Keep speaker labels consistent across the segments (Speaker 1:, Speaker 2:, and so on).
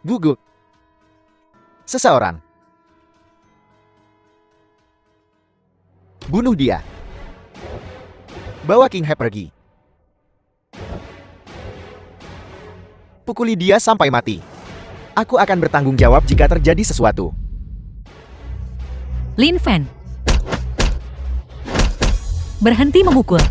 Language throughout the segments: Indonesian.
Speaker 1: Gugup. Seseorang. Bunuh dia. Bawa King He pergi. Pukuli dia sampai mati. Aku akan bertanggung jawab jika terjadi sesuatu.
Speaker 2: Lin Fan. Berhenti memukul.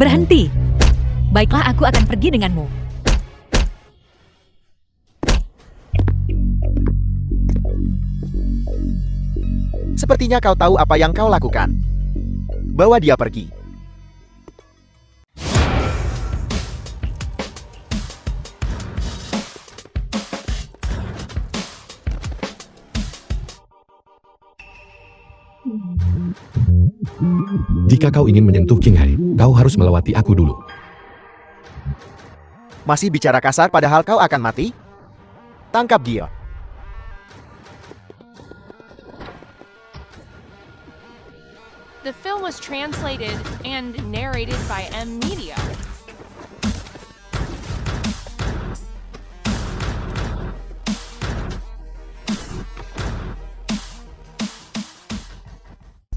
Speaker 2: Berhenti. Baiklah, aku akan pergi denganmu.
Speaker 1: Sepertinya kau tahu apa yang kau lakukan. Bawa dia pergi.
Speaker 3: Jika kau ingin menyentuh King Hai, kau harus melewati aku dulu.
Speaker 1: Masih bicara kasar padahal kau akan mati? Tangkap dia.
Speaker 4: The film was translated and narrated by M Media.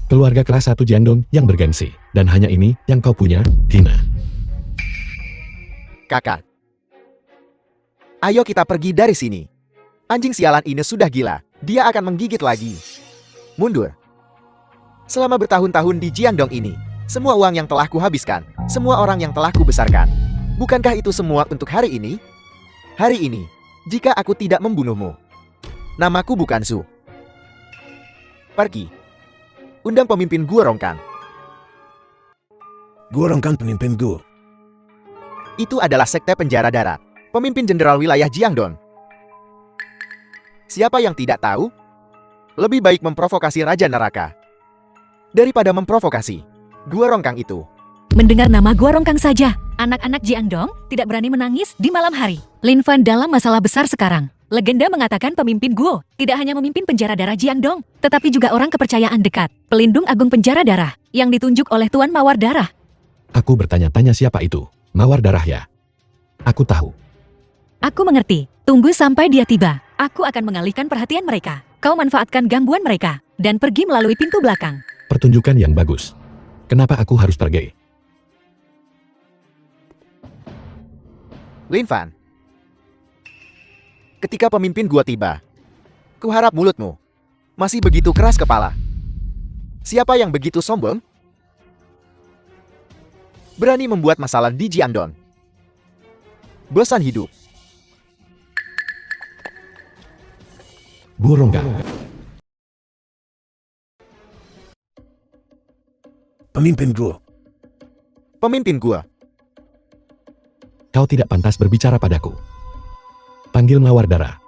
Speaker 3: Keluarga kelas 1 Jiandong yang bergengsi. Dan hanya ini yang kau punya, Tina.
Speaker 1: Kakak. Ayo kita pergi dari sini. Anjing sialan ini sudah gila. Dia akan menggigit lagi. Mundur. Selama bertahun-tahun di Jiandong ini, semua uang yang telah kuhabiskan, semua orang yang telah kubesarkan. Bukankah itu semua untuk hari ini? Hari ini, jika aku tidak membunuhmu. Namaku bukan Su. Pergi. Undang pemimpin Gua Rongkang.
Speaker 5: Gua Rongkang pemimpin Gua.
Speaker 1: Itu adalah sekte penjara darat. Pemimpin jenderal wilayah Jiangdong. Siapa yang tidak tahu? Lebih baik memprovokasi Raja Neraka daripada memprovokasi Gua Rongkang itu.
Speaker 2: Mendengar nama Gua Rongkang saja, anak-anak Jiangdong tidak berani menangis di malam hari. Lin Fan dalam masalah besar sekarang. Legenda mengatakan pemimpin Guo tidak hanya memimpin penjara darah Jiangdong, tetapi juga orang kepercayaan dekat, pelindung agung penjara darah, yang ditunjuk oleh Tuan Mawar Darah.
Speaker 3: Aku bertanya-tanya siapa itu. Mawar Darah ya? Aku tahu.
Speaker 2: Aku mengerti. Tunggu sampai dia tiba. Aku akan mengalihkan perhatian mereka. Kau manfaatkan gangguan mereka, dan pergi melalui pintu belakang.
Speaker 3: Pertunjukan yang bagus. Kenapa aku harus pergi?
Speaker 1: Lin Fan. Ketika pemimpin Gua tiba, kuharap mulutmu masih begitu keras kepala. Siapa yang begitu sombong? Berani membuat masalah di Jiandong. Bosan hidup.
Speaker 3: Gua Rongkang.
Speaker 5: Pemimpin Gua.
Speaker 1: Pemimpin Gua.
Speaker 3: Kau tidak pantas berbicara padaku. Panggil Mawar Darah.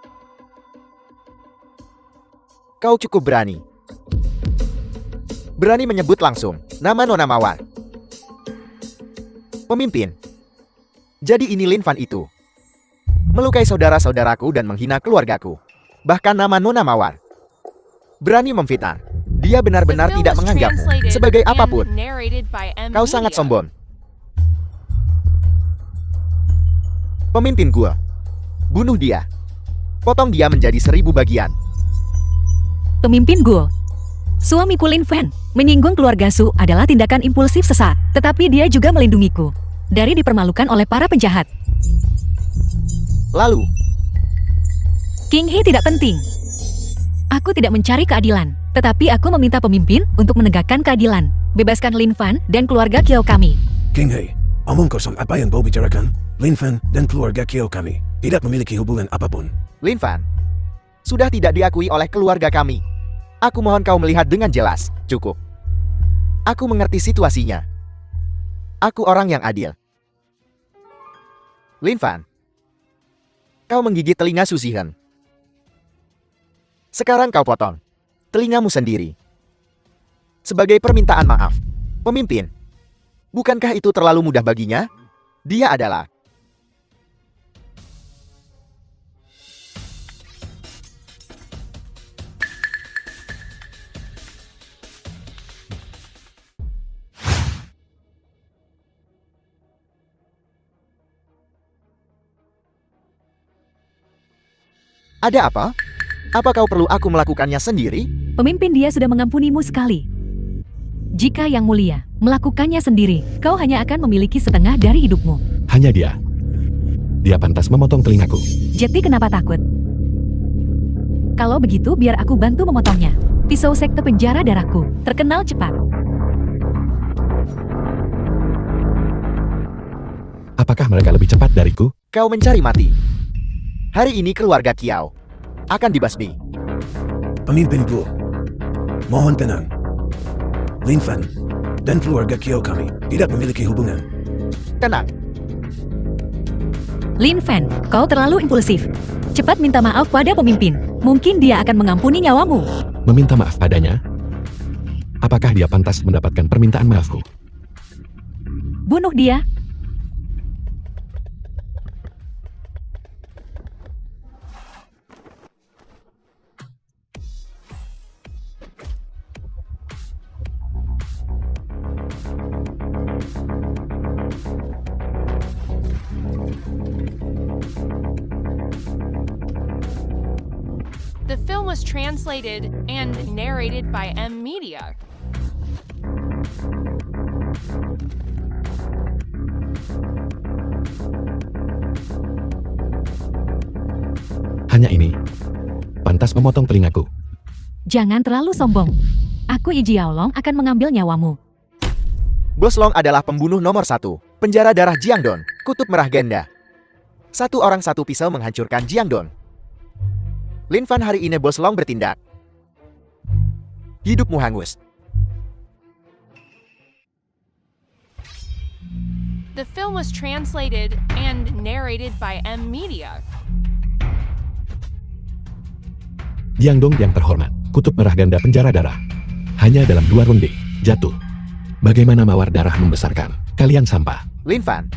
Speaker 1: Kau cukup berani. Berani menyebut langsung nama Nona Mawar. Pemimpin. Jadi ini Lin Fan itu. Melukai saudara-saudaraku dan menghina keluargaku. Bahkan nama Nona Mawar. Berani memfitnah. Dia benar-benar tidak menganggapmu sebagai apapun. Kau sangat sombong. Pemimpin Gua. Bunuh dia. Potong dia menjadi 1000 bagian.
Speaker 2: Pemimpin Guo. Suamiku Lin Fan menyinggung keluarga Su adalah tindakan impulsif sesaat, tetapi dia juga melindungiku dari dipermalukan oleh para penjahat.
Speaker 1: Lalu,
Speaker 2: King He tidak penting. Aku tidak mencari keadilan, tetapi aku meminta pemimpin untuk menegakkan keadilan. Bebaskan Lin Fan dan keluarga Kiao kami.
Speaker 5: King He, omong kosong apa yang kau bicarakan? Lin Fan dan keluarga Kiao kami tidak memiliki hubungan apapun.
Speaker 1: Lin Fan sudah tidak diakui oleh keluarga kami. Aku mohon kau melihat dengan jelas. Cukup. Aku mengerti situasinya. Aku orang yang adil. Lin Fan, kau menggigit telinga Su Zihen. Sekarang kau potong telingamu sendiri. Sebagai permintaan maaf, pemimpin. Bukankah itu terlalu mudah baginya? Dia adalah Ada apa? Apa kau perlu aku melakukannya sendiri?
Speaker 2: Pemimpin dia sudah mengampunimu sekali. Jika Yang Mulia melakukannya sendiri, kau hanya akan memiliki setengah dari hidupmu.
Speaker 3: Hanya dia. Dia pantas memotong telingaku.
Speaker 2: Jeti kenapa takut? Kalau begitu biar aku bantu memotongnya. Pisau sekte penjara darahku, terkenal cepat.
Speaker 3: Apakah mereka lebih cepat dariku?
Speaker 1: Kau mencari mati. Hari ini keluarga Kiao akan dibasmi.
Speaker 5: Pemimpin Blue, mohon tenang. Lin Fan dan keluarga Kiao kami tidak memiliki hubungan.
Speaker 1: Tenang.
Speaker 2: Lin Fan, kau terlalu impulsif. Cepat minta maaf pada pemimpin. Mungkin dia akan mengampuni nyawamu.
Speaker 3: Meminta maaf padanya? Apakah dia pantas mendapatkan permintaan maafku?
Speaker 2: Bunuh dia.
Speaker 4: The film was translated and narrated by M Media.
Speaker 3: Hanya ini. Pantas memotong telingaku.
Speaker 2: Jangan terlalu sombong. Aku Ijiaolong akan mengambil nyawamu.
Speaker 1: Bos Long adalah pembunuh nomor 1. Penjara darah Jiangdong, kutub merah ganda. Satu orang satu pisau menghancurkan Jiangdong. Lin Fan hari ini Bos Long bertindak. Hidupmu hangus.
Speaker 4: The film was translated and narrated by M Media.
Speaker 3: Jiangdong yang terhormat, kutub merah ganda penjara darah. Hanya dalam 2 ronde, jatuh. Bagaimana mawar darah membesarkan? Kalian sampah.
Speaker 1: Lin Fan,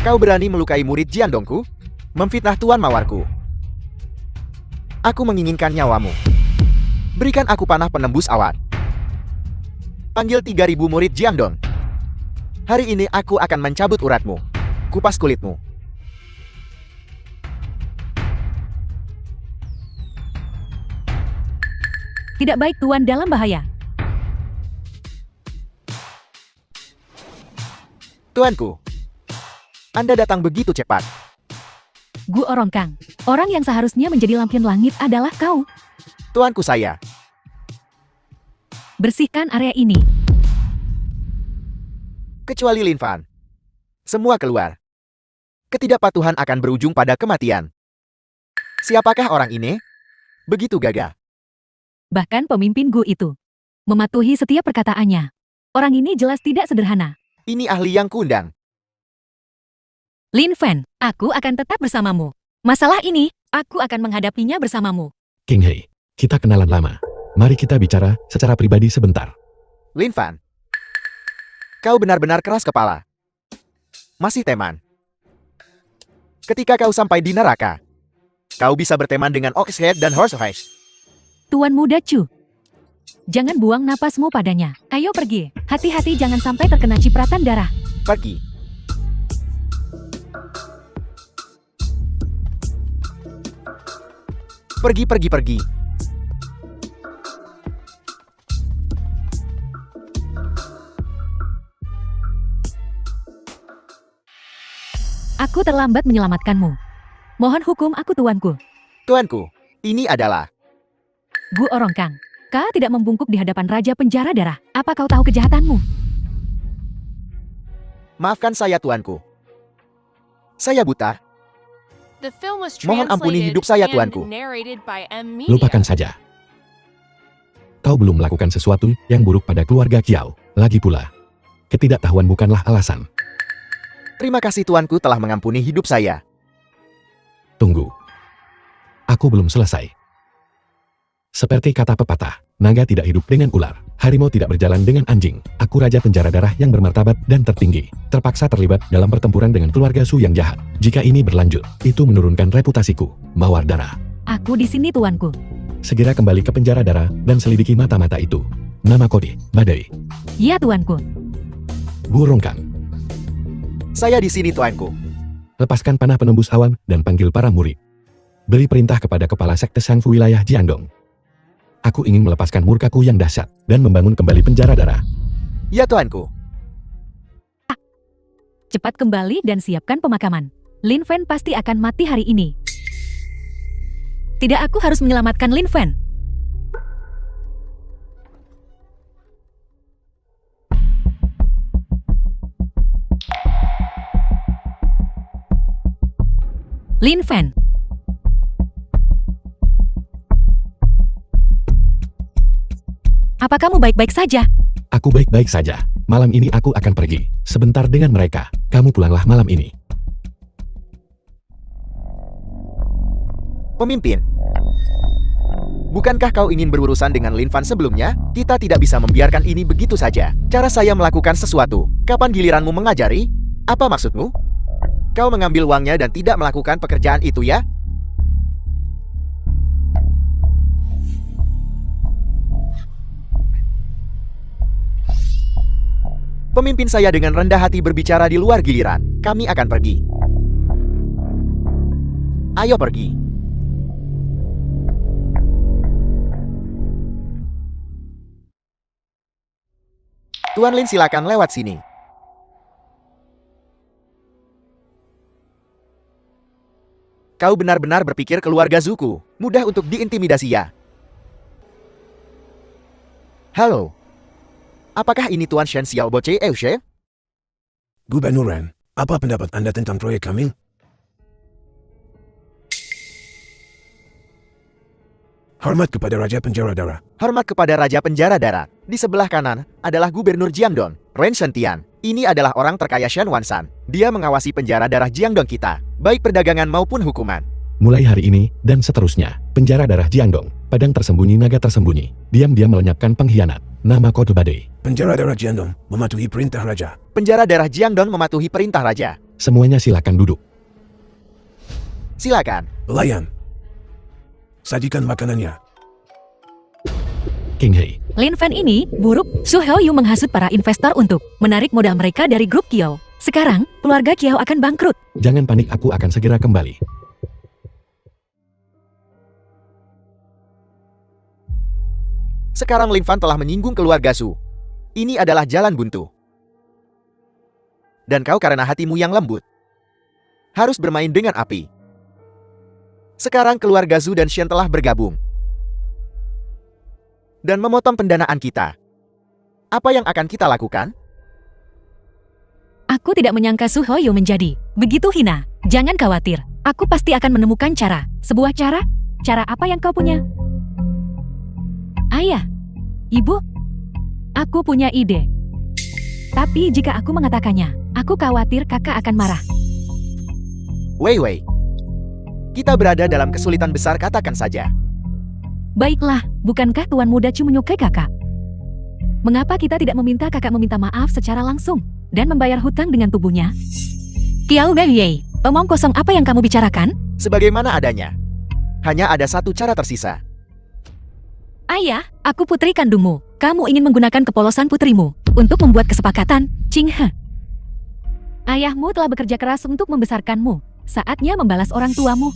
Speaker 1: kau berani melukai murid Jiangdongku? Memfitnah tuan mawarku. Aku menginginkan nyawamu. Berikan aku panah penembus awan. Panggil 3.000 murid Jiangdong. Hari ini aku akan mencabut uratmu. Kupas kulitmu.
Speaker 2: Tidak baik tuan dalam bahaya.
Speaker 1: Tuanku, Anda datang begitu cepat.
Speaker 2: Gu Orongkang, orang yang seharusnya menjadi lampion langit adalah kau.
Speaker 1: Tuanku saya.
Speaker 2: Bersihkan area ini.
Speaker 1: Kecuali Lin Fan. Semua keluar. Ketidakpatuhan akan berujung pada kematian. Siapakah orang ini? Begitu gagah.
Speaker 2: Bahkan pemimpin Gu itu mematuhi setiap perkataannya. Orang ini jelas tidak sederhana.
Speaker 1: Ini ahli yang kundang.
Speaker 2: Lin Fan, aku akan tetap bersamamu. Masalah ini, aku akan menghadapinya bersamamu.
Speaker 3: King Hei, kita kenalan lama. Mari kita bicara secara pribadi sebentar.
Speaker 1: Lin Fan, kau benar-benar keras kepala. Masih teman. Ketika kau sampai di neraka, kau bisa berteman dengan Oxhead dan Horsehead.
Speaker 2: Tuan muda Chu, jangan buang napasmu padanya. Ayo pergi. Hati-hati jangan sampai terkena cipratan darah.
Speaker 1: Pergi. Pergi.
Speaker 2: Aku terlambat menyelamatkanmu. Mohon hukum aku tuanku.
Speaker 1: Tuanku, ini adalah...
Speaker 2: Gu Orongkang, kau tidak membungkuk di hadapan Raja Penjara Darah. Apa kau tahu kejahatanmu?
Speaker 1: Maafkan saya tuanku. Saya buta.
Speaker 4: The film was
Speaker 1: Mohon ampuni
Speaker 4: translated
Speaker 1: hidup saya,
Speaker 4: and
Speaker 1: tuanku.
Speaker 4: narrated by M Media.
Speaker 3: Lupakan saja. Kau belum melakukan sesuatu yang buruk pada keluarga Kiao. Lagi pula, ketidaktahuan bukanlah alasan.
Speaker 1: Terima kasih tuanku telah mengampuni hidup saya.
Speaker 3: Tunggu. Aku belum selesai. Seperti kata pepatah, naga tidak hidup dengan ular. Harimau tidak berjalan dengan anjing. Aku Raja Penjara Darah yang bermartabat dan tertinggi. Terpaksa terlibat dalam pertempuran dengan keluarga Su yang jahat. Jika ini berlanjut, itu menurunkan reputasiku. Mawar darah.
Speaker 2: Aku di sini tuanku.
Speaker 3: Segera kembali ke penjara darah dan selidiki mata-mata itu. Nama kode, Badai.
Speaker 2: Ya tuanku.
Speaker 3: Burungkan.
Speaker 1: Saya di sini tuanku.
Speaker 3: Lepaskan panah penembus awan dan panggil para murid. Beri perintah kepada kepala sekte Sangfu wilayah Jiangdong. Aku ingin melepaskan murkaku yang dahsyat dan membangun kembali penjara darah.
Speaker 1: Ya tuanku.
Speaker 2: Cepat kembali dan siapkan pemakaman. Lin Fan pasti akan mati hari ini. Tidak, aku harus menyelamatkan Lin Fan. Lin Fan. Apa kamu baik-baik saja?
Speaker 3: Aku baik-baik saja. Malam ini aku akan pergi sebentar dengan mereka. Kamu pulanglah malam ini.
Speaker 1: Pemimpin. Bukankah kau ingin berurusan dengan Lin Fan sebelumnya? Kita tidak bisa membiarkan ini begitu saja. Cara saya melakukan sesuatu. Kapan giliranmu mengajari? Apa maksudmu? Kau mengambil uangnya dan tidak melakukan pekerjaan itu ya? Pemimpin saya dengan rendah hati berbicara di luar giliran. Kami akan pergi. Ayo pergi. Tuan Lin, silakan lewat sini. Kau benar-benar berpikir keluarga Zuku mudah untuk diintimidasi ya? Halo. Apakah ini Tuan Shen Xiaobo Eushe?
Speaker 5: Gubernuran, apa pendapat Anda tentang proyek kami? Hormat kepada Raja Penjara Darah.
Speaker 1: Hormat kepada Raja Penjara Darat. Di sebelah kanan adalah Gubernur Jiangdong, Ren Shentian. Ini adalah orang terkaya Shen Wansan. Dia mengawasi penjara darah Jiangdong kita, baik perdagangan maupun hukuman.
Speaker 3: Mulai hari ini dan seterusnya, penjara darah Jiangdong, padang tersembunyi naga tersembunyi, diam-diam melenyapkan pengkhianat. Nama kode badai.
Speaker 5: Penjara Darah Jiangdong mematuhi perintah Raja.
Speaker 1: Penjara darah Jiangdong mematuhi perintah Raja.
Speaker 3: Semuanya silakan duduk.
Speaker 1: Silakan.
Speaker 5: Pelayan, sajikan makanannya.
Speaker 3: King Hei.
Speaker 2: Lin Fan ini buruk. Su Heo menghasut para investor untuk menarik modal mereka dari grup Kiao. Sekarang, keluarga Kiao akan bangkrut.
Speaker 3: Jangan panik, aku akan segera kembali.
Speaker 1: Sekarang Lin Fan telah menyinggung keluarga Su. Ini adalah jalan buntu. Dan kau karena hatimu yang lembut harus bermain dengan api. Sekarang keluarga Zu dan Shen telah bergabung dan memotong pendanaan kita. Apa yang akan kita lakukan?
Speaker 2: Aku tidak menyangka Su Heo menjadi begitu hina. Jangan khawatir, aku pasti akan menemukan cara. Sebuah cara? Cara apa yang kau punya? Ayah, ibu, aku punya ide. Tapi jika aku mengatakannya, aku khawatir kakak akan marah.
Speaker 1: Wei, kita berada dalam kesulitan besar, katakan saja.
Speaker 2: Baiklah, bukankah Tuan Muda Chu menyukai kakak? Mengapa kita tidak meminta kakak meminta maaf secara langsung dan membayar hutang dengan tubuhnya? Kiao Wei, omong kosong apa yang kamu bicarakan?
Speaker 1: Sebagaimana adanya. Hanya ada satu cara tersisa.
Speaker 2: Ayah, aku putri kandungmu. Kamu ingin menggunakan kepolosan putrimu untuk membuat kesepakatan, Ching He. Ayahmu telah bekerja keras untuk membesarkanmu. Saatnya membalas orang tuamu.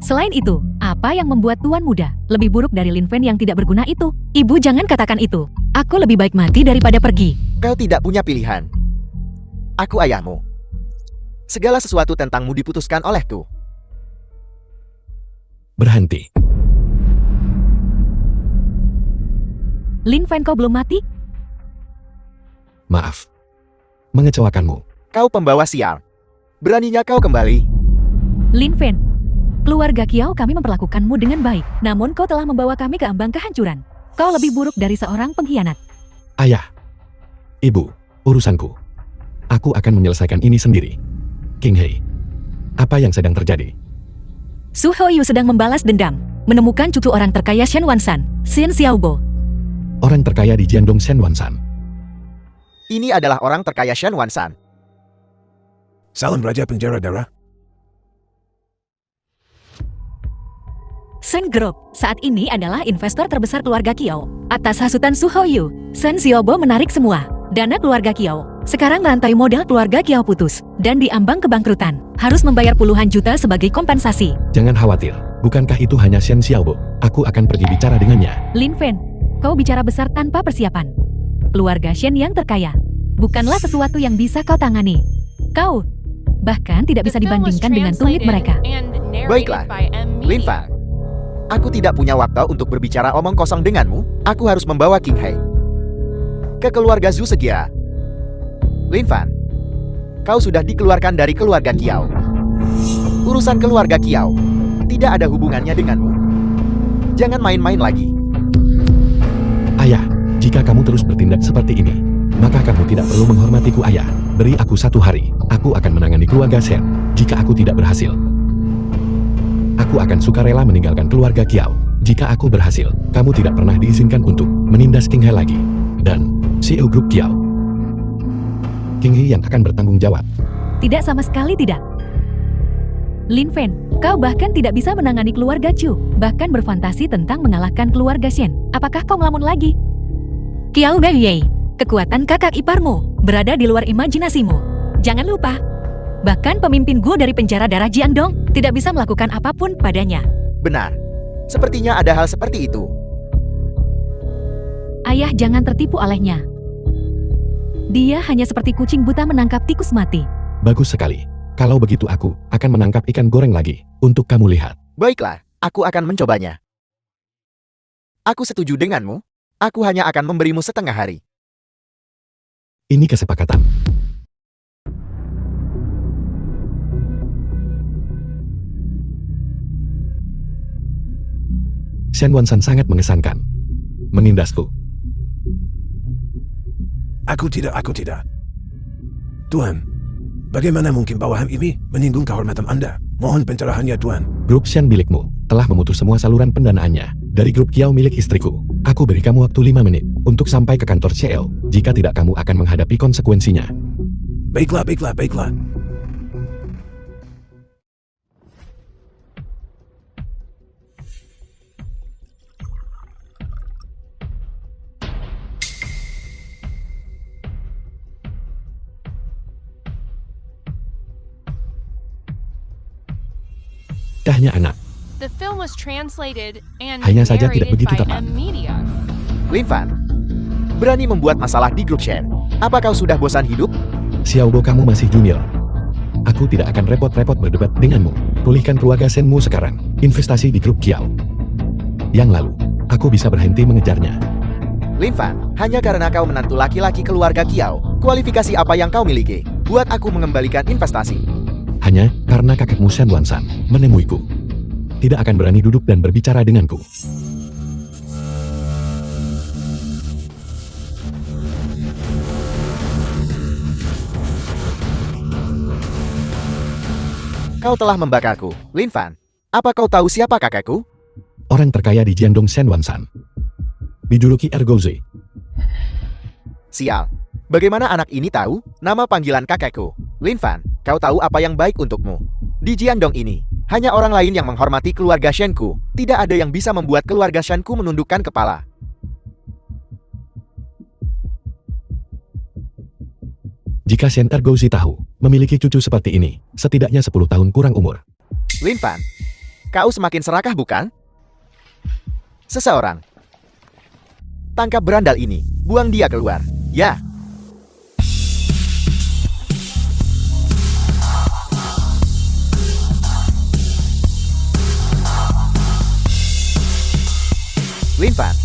Speaker 2: Selain itu, apa yang membuat Tuan Muda lebih buruk dari Lin Fan yang tidak berguna itu? Ibu, jangan katakan itu. Aku lebih baik mati daripada pergi.
Speaker 1: Kau tidak punya pilihan. Aku ayahmu. Segala sesuatu tentangmu diputuskan olehku.
Speaker 3: Berhenti.
Speaker 2: Lin Fan, kau belum mati?
Speaker 3: Maaf. Mengecewakanmu.
Speaker 1: Kau pembawa sial. Beraninya kau kembali.
Speaker 2: Lin Fan, keluarga Kiao kami memperlakukanmu dengan baik. Namun kau telah membawa kami ke ambang kehancuran. Kau lebih buruk dari seorang pengkhianat.
Speaker 3: Ayah. Ibu, urusanku. Aku akan menyelesaikan ini sendiri. King Hei. Apa yang sedang terjadi?
Speaker 2: Su Heo sedang membalas dendam. Menemukan cucu orang terkaya Shen Wansan, Shen Xiaobo.
Speaker 3: Orang terkaya di Jiangdong Shen Wansan.
Speaker 1: Ini adalah orang terkaya Shen Wansan.
Speaker 5: Salam Raja Penjara Darah.
Speaker 2: Shen Group saat ini adalah investor terbesar keluarga Kiao. Atas hasutan Su Heo, Shen Xiaobo menarik semua dana keluarga Kiao Sekarang rantai modal keluarga Kiao putus dan diambang kebangkrutan. Harus membayar puluhan juta sebagai kompensasi.
Speaker 3: Jangan khawatir, bukankah itu hanya Shen Xiaobo? Aku akan pergi bicara dengannya.
Speaker 2: Lin Fen, kau bicara besar tanpa persiapan. Keluarga Shen yang terkaya bukanlah sesuatu yang bisa kau tangani. Kau bahkan tidak bisa
Speaker 4: The film was
Speaker 2: dibandingkan dengan tumit
Speaker 4: translated
Speaker 2: mereka.
Speaker 4: and narrated
Speaker 1: Baiklah,
Speaker 4: by M.
Speaker 1: Lin
Speaker 4: Media.
Speaker 1: Fan. Aku tidak punya waktu untuk berbicara omong kosong denganmu. Aku harus membawa King Hei ke keluarga Zhu segera. Lin Fan, kau sudah dikeluarkan dari keluarga Kiao. Urusan keluarga Kiao tidak ada hubungannya denganmu. Jangan main-main lagi.
Speaker 3: Ayah, jika kamu terus bertindak seperti ini, maka kamu tidak perlu menghormatiku ayah. Beri aku 1 hari, aku akan menangani keluarga Shen. Jika aku tidak berhasil, aku akan sukarela meninggalkan keluarga Kiao. Jika aku berhasil, kamu tidak pernah diizinkan untuk menindas King He lagi. Dan CEO Grup Kiao, King He yang akan bertanggung jawab.
Speaker 2: Tidak sama sekali tidak. Lin Fen, kau bahkan tidak bisa menangani keluarga Chu, bahkan berfantasi tentang mengalahkan keluarga Shen. Apakah kau melamun lagi? Kiao Gaiyei, kekuatan kakak iparmu berada di luar imajinasimu. Jangan lupa, bahkan pemimpin Gu dari penjara darah Jiangdong tidak bisa melakukan apapun padanya.
Speaker 1: Benar. Sepertinya ada hal seperti itu.
Speaker 2: Ayah, jangan tertipu olehnya. Dia hanya seperti kucing buta menangkap tikus mati.
Speaker 3: Bagus sekali. Kalau begitu aku akan menangkap ikan goreng lagi, untuk kamu lihat.
Speaker 1: Baiklah, aku akan mencobanya. Aku setuju denganmu. Aku hanya akan memberimu setengah hari.
Speaker 3: Ini kesepakatan. Shen Wansan sangat mengesankan. Menindasku.
Speaker 5: Aku tidak. Tuan, bagaimana mungkin bawahan ini menyinggung kehormatan Anda? Mohon pencerahannya, Tuan.
Speaker 3: Grup Shen milikmu telah memutus semua saluran pendanaannya dari grup Kiao milik istriku. Aku beri kamu waktu 5 menit untuk sampai ke kantor CL. Jika tidak, kamu akan menghadapi konsekuensinya.
Speaker 5: Baiklah.
Speaker 3: Dahnya anak.
Speaker 4: The film was translated and
Speaker 3: Hanya saja tidak
Speaker 4: narrated
Speaker 3: begitu
Speaker 4: by
Speaker 3: tepat.
Speaker 4: M. Media.
Speaker 1: Lin Fan, berani membuat masalah di grup Shen. Apa kau sudah bosan hidup?
Speaker 3: Xiaobo, kamu masih junior. Aku tidak akan repot-repot berdebat denganmu. Pulihkan keluarga Shenmu sekarang. Investasi di grup Kiao. Yang lalu, aku bisa berhenti mengejarnya.
Speaker 1: Lin Fan, hanya karena kau menantu laki-laki keluarga Kiao, kualifikasi apa yang kau miliki buat aku mengembalikan investasi?
Speaker 3: Hanya karena kakekmu Shen Wansan menemuiku. Tidak akan berani duduk dan berbicara denganku.
Speaker 1: Kau telah membakarku, Lin Fan. Apa kau tahu siapa kakekku?
Speaker 3: Orang terkaya di Jiangdong, Shen Wansan. Dijuluki Ergozi.
Speaker 1: Sial. Bagaimana anak ini tahu nama panggilan kakekku? Lin Fan, kau tahu apa yang baik untukmu? Di Jiangdong ini, hanya orang lain yang menghormati keluarga Shenku. Tidak ada yang bisa membuat keluarga Shenku menundukkan kepala.
Speaker 3: Jika Shen Ergozi tahu memiliki cucu seperti ini, setidaknya 10 tahun kurang umur.
Speaker 1: Lin Fan, kau semakin serakah bukan? Seseorang. Tangkap berandal ini, buang dia keluar. Ya. Lin Fan,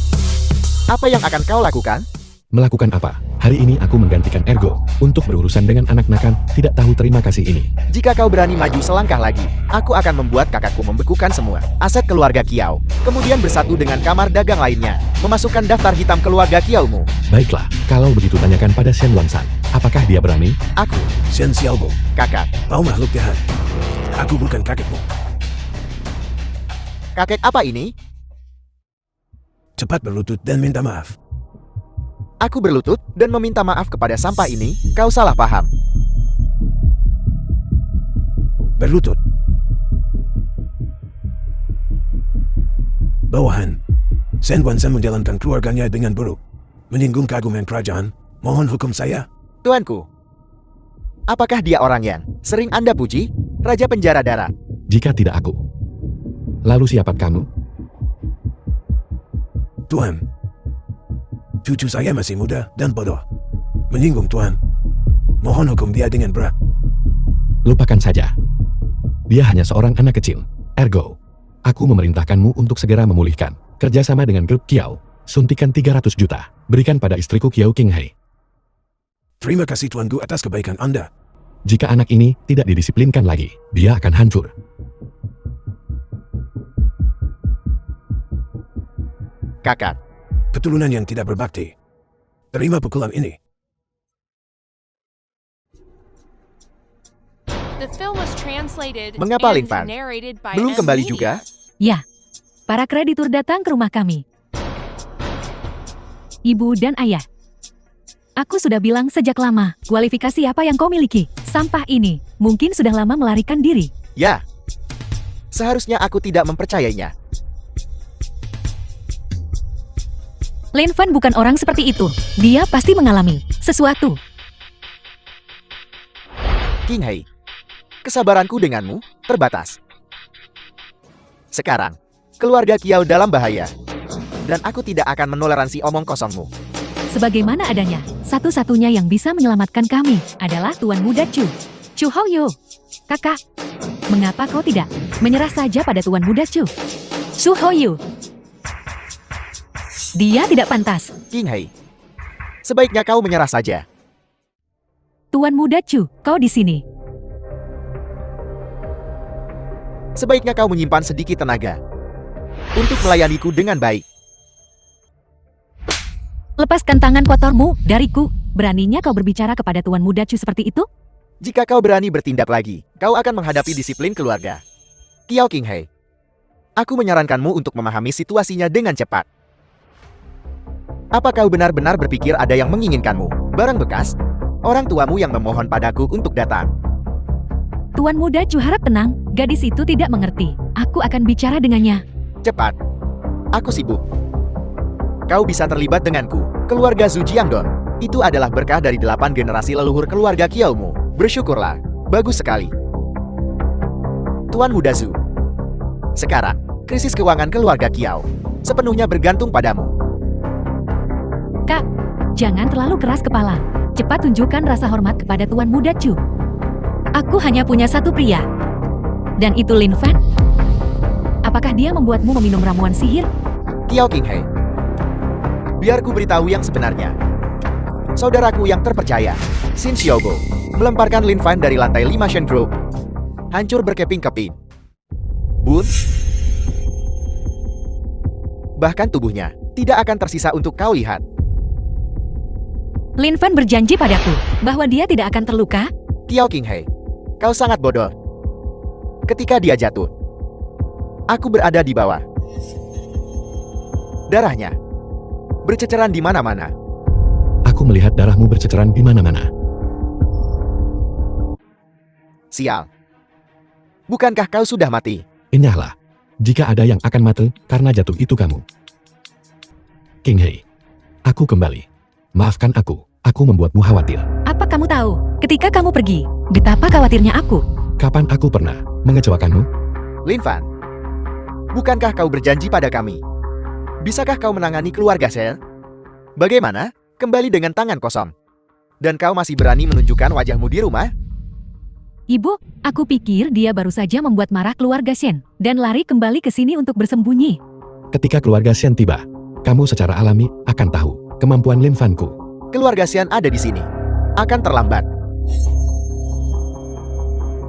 Speaker 1: apa yang akan kau lakukan?
Speaker 3: Melakukan apa? Hari ini aku menggantikan Ergo untuk berurusan dengan anak nakal tidak tahu terima kasih ini.
Speaker 1: Jika kau berani maju selangkah lagi, aku akan membuat kakakku membekukan semua aset keluarga Kiao, kemudian bersatu dengan kamar dagang lainnya, memasukkan daftar hitam keluarga Kiaomu.
Speaker 3: Baiklah, kalau begitu tanyakan pada Shen Wansan. Apakah dia berani?
Speaker 1: Aku,
Speaker 5: Shen Xiaobo,
Speaker 1: kakak.
Speaker 5: kau makhluk jahat. Aku bukan kakekmu.
Speaker 1: Kakek apa ini?
Speaker 5: Cepat berlutut dan minta maaf.
Speaker 1: Aku berlutut dan meminta maaf kepada sampah ini. Kau salah paham.
Speaker 5: Berlutut. Bawahan, Shen Wansan menjalankan keluarganya dengan buruk. Menyinggung keagungan kerajaan. Mohon hukum saya.
Speaker 1: Tuanku, Apakah dia orang yang sering Anda puji? Raja penjara darah.
Speaker 3: Jika tidak aku, lalu siapa kamu?
Speaker 5: Tuan, cucu saya masih muda dan bodoh. Menyinggung Tuan. Mohon hukum dia dengan berat.
Speaker 3: Lupakan saja. Dia hanya seorang anak kecil. Ergo, aku memerintahkanmu untuk segera memulihkan. Kerjasama dengan grup Kiao. Suntikan 300 juta. Berikan pada istriku Kiao Qinghai.
Speaker 5: Terima kasih Tuanku atas kebaikan Anda.
Speaker 3: Jika anak ini tidak didisiplinkan lagi, dia akan hancur.
Speaker 1: Kakak,
Speaker 5: Keturunan yang tidak berbakti. Terima pukulan ini.
Speaker 4: The film was translated
Speaker 1: Mengapa,
Speaker 4: and
Speaker 1: Lin Fan?
Speaker 4: narrated by
Speaker 1: belum
Speaker 4: M.
Speaker 1: kembali
Speaker 4: Media.
Speaker 1: juga?
Speaker 2: Ya, para kreditur datang ke rumah kami. Ibu dan ayah. Aku sudah bilang sejak lama, kualifikasi apa yang kau miliki? Sampah ini, mungkin sudah lama melarikan diri.
Speaker 1: Ya. Seharusnya aku tidak mempercayainya.
Speaker 2: Lin Fan bukan orang seperti itu. Dia pasti mengalami sesuatu.
Speaker 1: Qinghai, kesabaranku denganmu terbatas. Sekarang, keluarga Kiao dalam bahaya. Dan aku tidak akan menoleransi omong kosongmu.
Speaker 2: Sebagaimana adanya, satu-satunya yang bisa menyelamatkan kami adalah Tuan Muda Chu. Chu Haoyu. Kakak, mengapa kau tidak menyerah saja pada Tuan Muda Chu? Chu Haoyu. Dia tidak pantas.
Speaker 1: Qinghai, sebaiknya kau menyerah saja.
Speaker 2: Tuan Muda Chu, kau di sini.
Speaker 1: Sebaiknya kau menyimpan sedikit tenaga untuk melayaniku dengan baik.
Speaker 2: Lepaskan tangan kotormu dariku. Beraninya kau berbicara kepada Tuan Muda Chu seperti itu?
Speaker 1: Jika kau berani bertindak lagi, kau akan menghadapi disiplin keluarga. Kiao Qinghai, aku menyarankanmu untuk memahami situasinya dengan cepat. Apa kau benar-benar berpikir ada yang menginginkanmu? Barang bekas? Orang tuamu yang memohon padaku untuk datang.
Speaker 2: Tuan Muda Chu harap tenang, gadis itu tidak mengerti. Aku akan bicara dengannya.
Speaker 1: Cepat. Aku sibuk. Kau bisa terlibat denganku. Keluarga Zhu Jiangdong. Itu adalah berkah dari 8 generasi leluhur keluarga Kiaomu. Bersyukurlah. Bagus sekali. Tuan Muda Zhu. Sekarang, krisis keuangan keluarga Kiao sepenuhnya bergantung padamu.
Speaker 2: Kak, jangan terlalu keras kepala. Cepat tunjukkan rasa hormat kepada Tuan Muda Chu. Aku hanya punya satu pria. Dan itu Lin Fan. Apakah dia membuatmu meminum ramuan sihir?
Speaker 1: Kiao Qinghai, biar ku beritahu yang sebenarnya. Saudaraku yang terpercaya, Xin Xiaobo, melemparkan Lin Fan dari lantai 5 Shen Group. Hancur berkeping-keping. Bun. Bahkan tubuhnya tidak akan tersisa untuk kau lihat.
Speaker 2: Lin Fan berjanji padaku bahwa dia tidak akan terluka.
Speaker 1: Kiao Qinghai, kau sangat bodoh. Ketika dia jatuh, aku berada di bawah. Darahnya berceceran di mana-mana.
Speaker 3: Aku melihat darahmu berceceran di mana-mana.
Speaker 1: Sial. Bukankah kau sudah mati?
Speaker 3: Enyahlah. Jika ada yang akan mati karena jatuh itu kamu. Qinghai, aku kembali. Maafkan aku membuatmu khawatir.
Speaker 2: Apa kamu tahu, ketika kamu pergi, betapa khawatirnya aku.
Speaker 3: Kapan aku pernah mengecewakanmu?
Speaker 1: Lin Fan, bukankah kau berjanji pada kami? Bisakah kau menangani keluarga Sel? Bagaimana? Kembali dengan tangan kosong. Dan kau masih berani menunjukkan wajahmu di rumah?
Speaker 2: Ibu, aku pikir dia baru saja membuat marah keluarga Shen dan lari kembali ke sini untuk bersembunyi.
Speaker 3: Ketika keluarga Shen tiba, kamu secara alami akan tahu kemampuan Lin Fan-ku.
Speaker 1: Keluarga Xian ada di sini. Akan terlambat.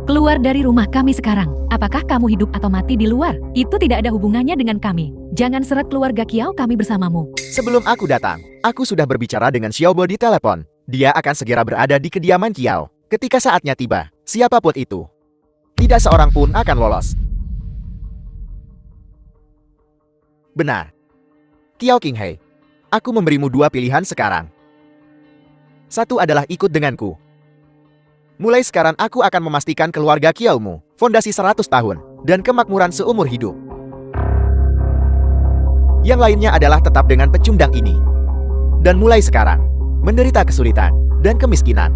Speaker 2: Keluar dari rumah kami sekarang. Apakah kamu hidup atau mati di luar? Itu tidak ada hubungannya dengan kami. Jangan seret keluarga Kiao kami bersamamu.
Speaker 1: Sebelum aku datang, aku sudah berbicara dengan Xiaobo di telepon. Dia akan segera berada di kediaman Kiao. Ketika saatnya tiba, siapapun itu, tidak seorang pun akan lolos. Benar. Kiao Qinghai, aku memberimu 2 pilihan sekarang. Satu adalah ikut denganku. Mulai sekarang aku akan memastikan keluarga Kiaomu, fondasi 100 tahun, dan kemakmuran seumur hidup. Yang lainnya adalah tetap dengan pecundang ini. Dan mulai sekarang, menderita kesulitan dan kemiskinan.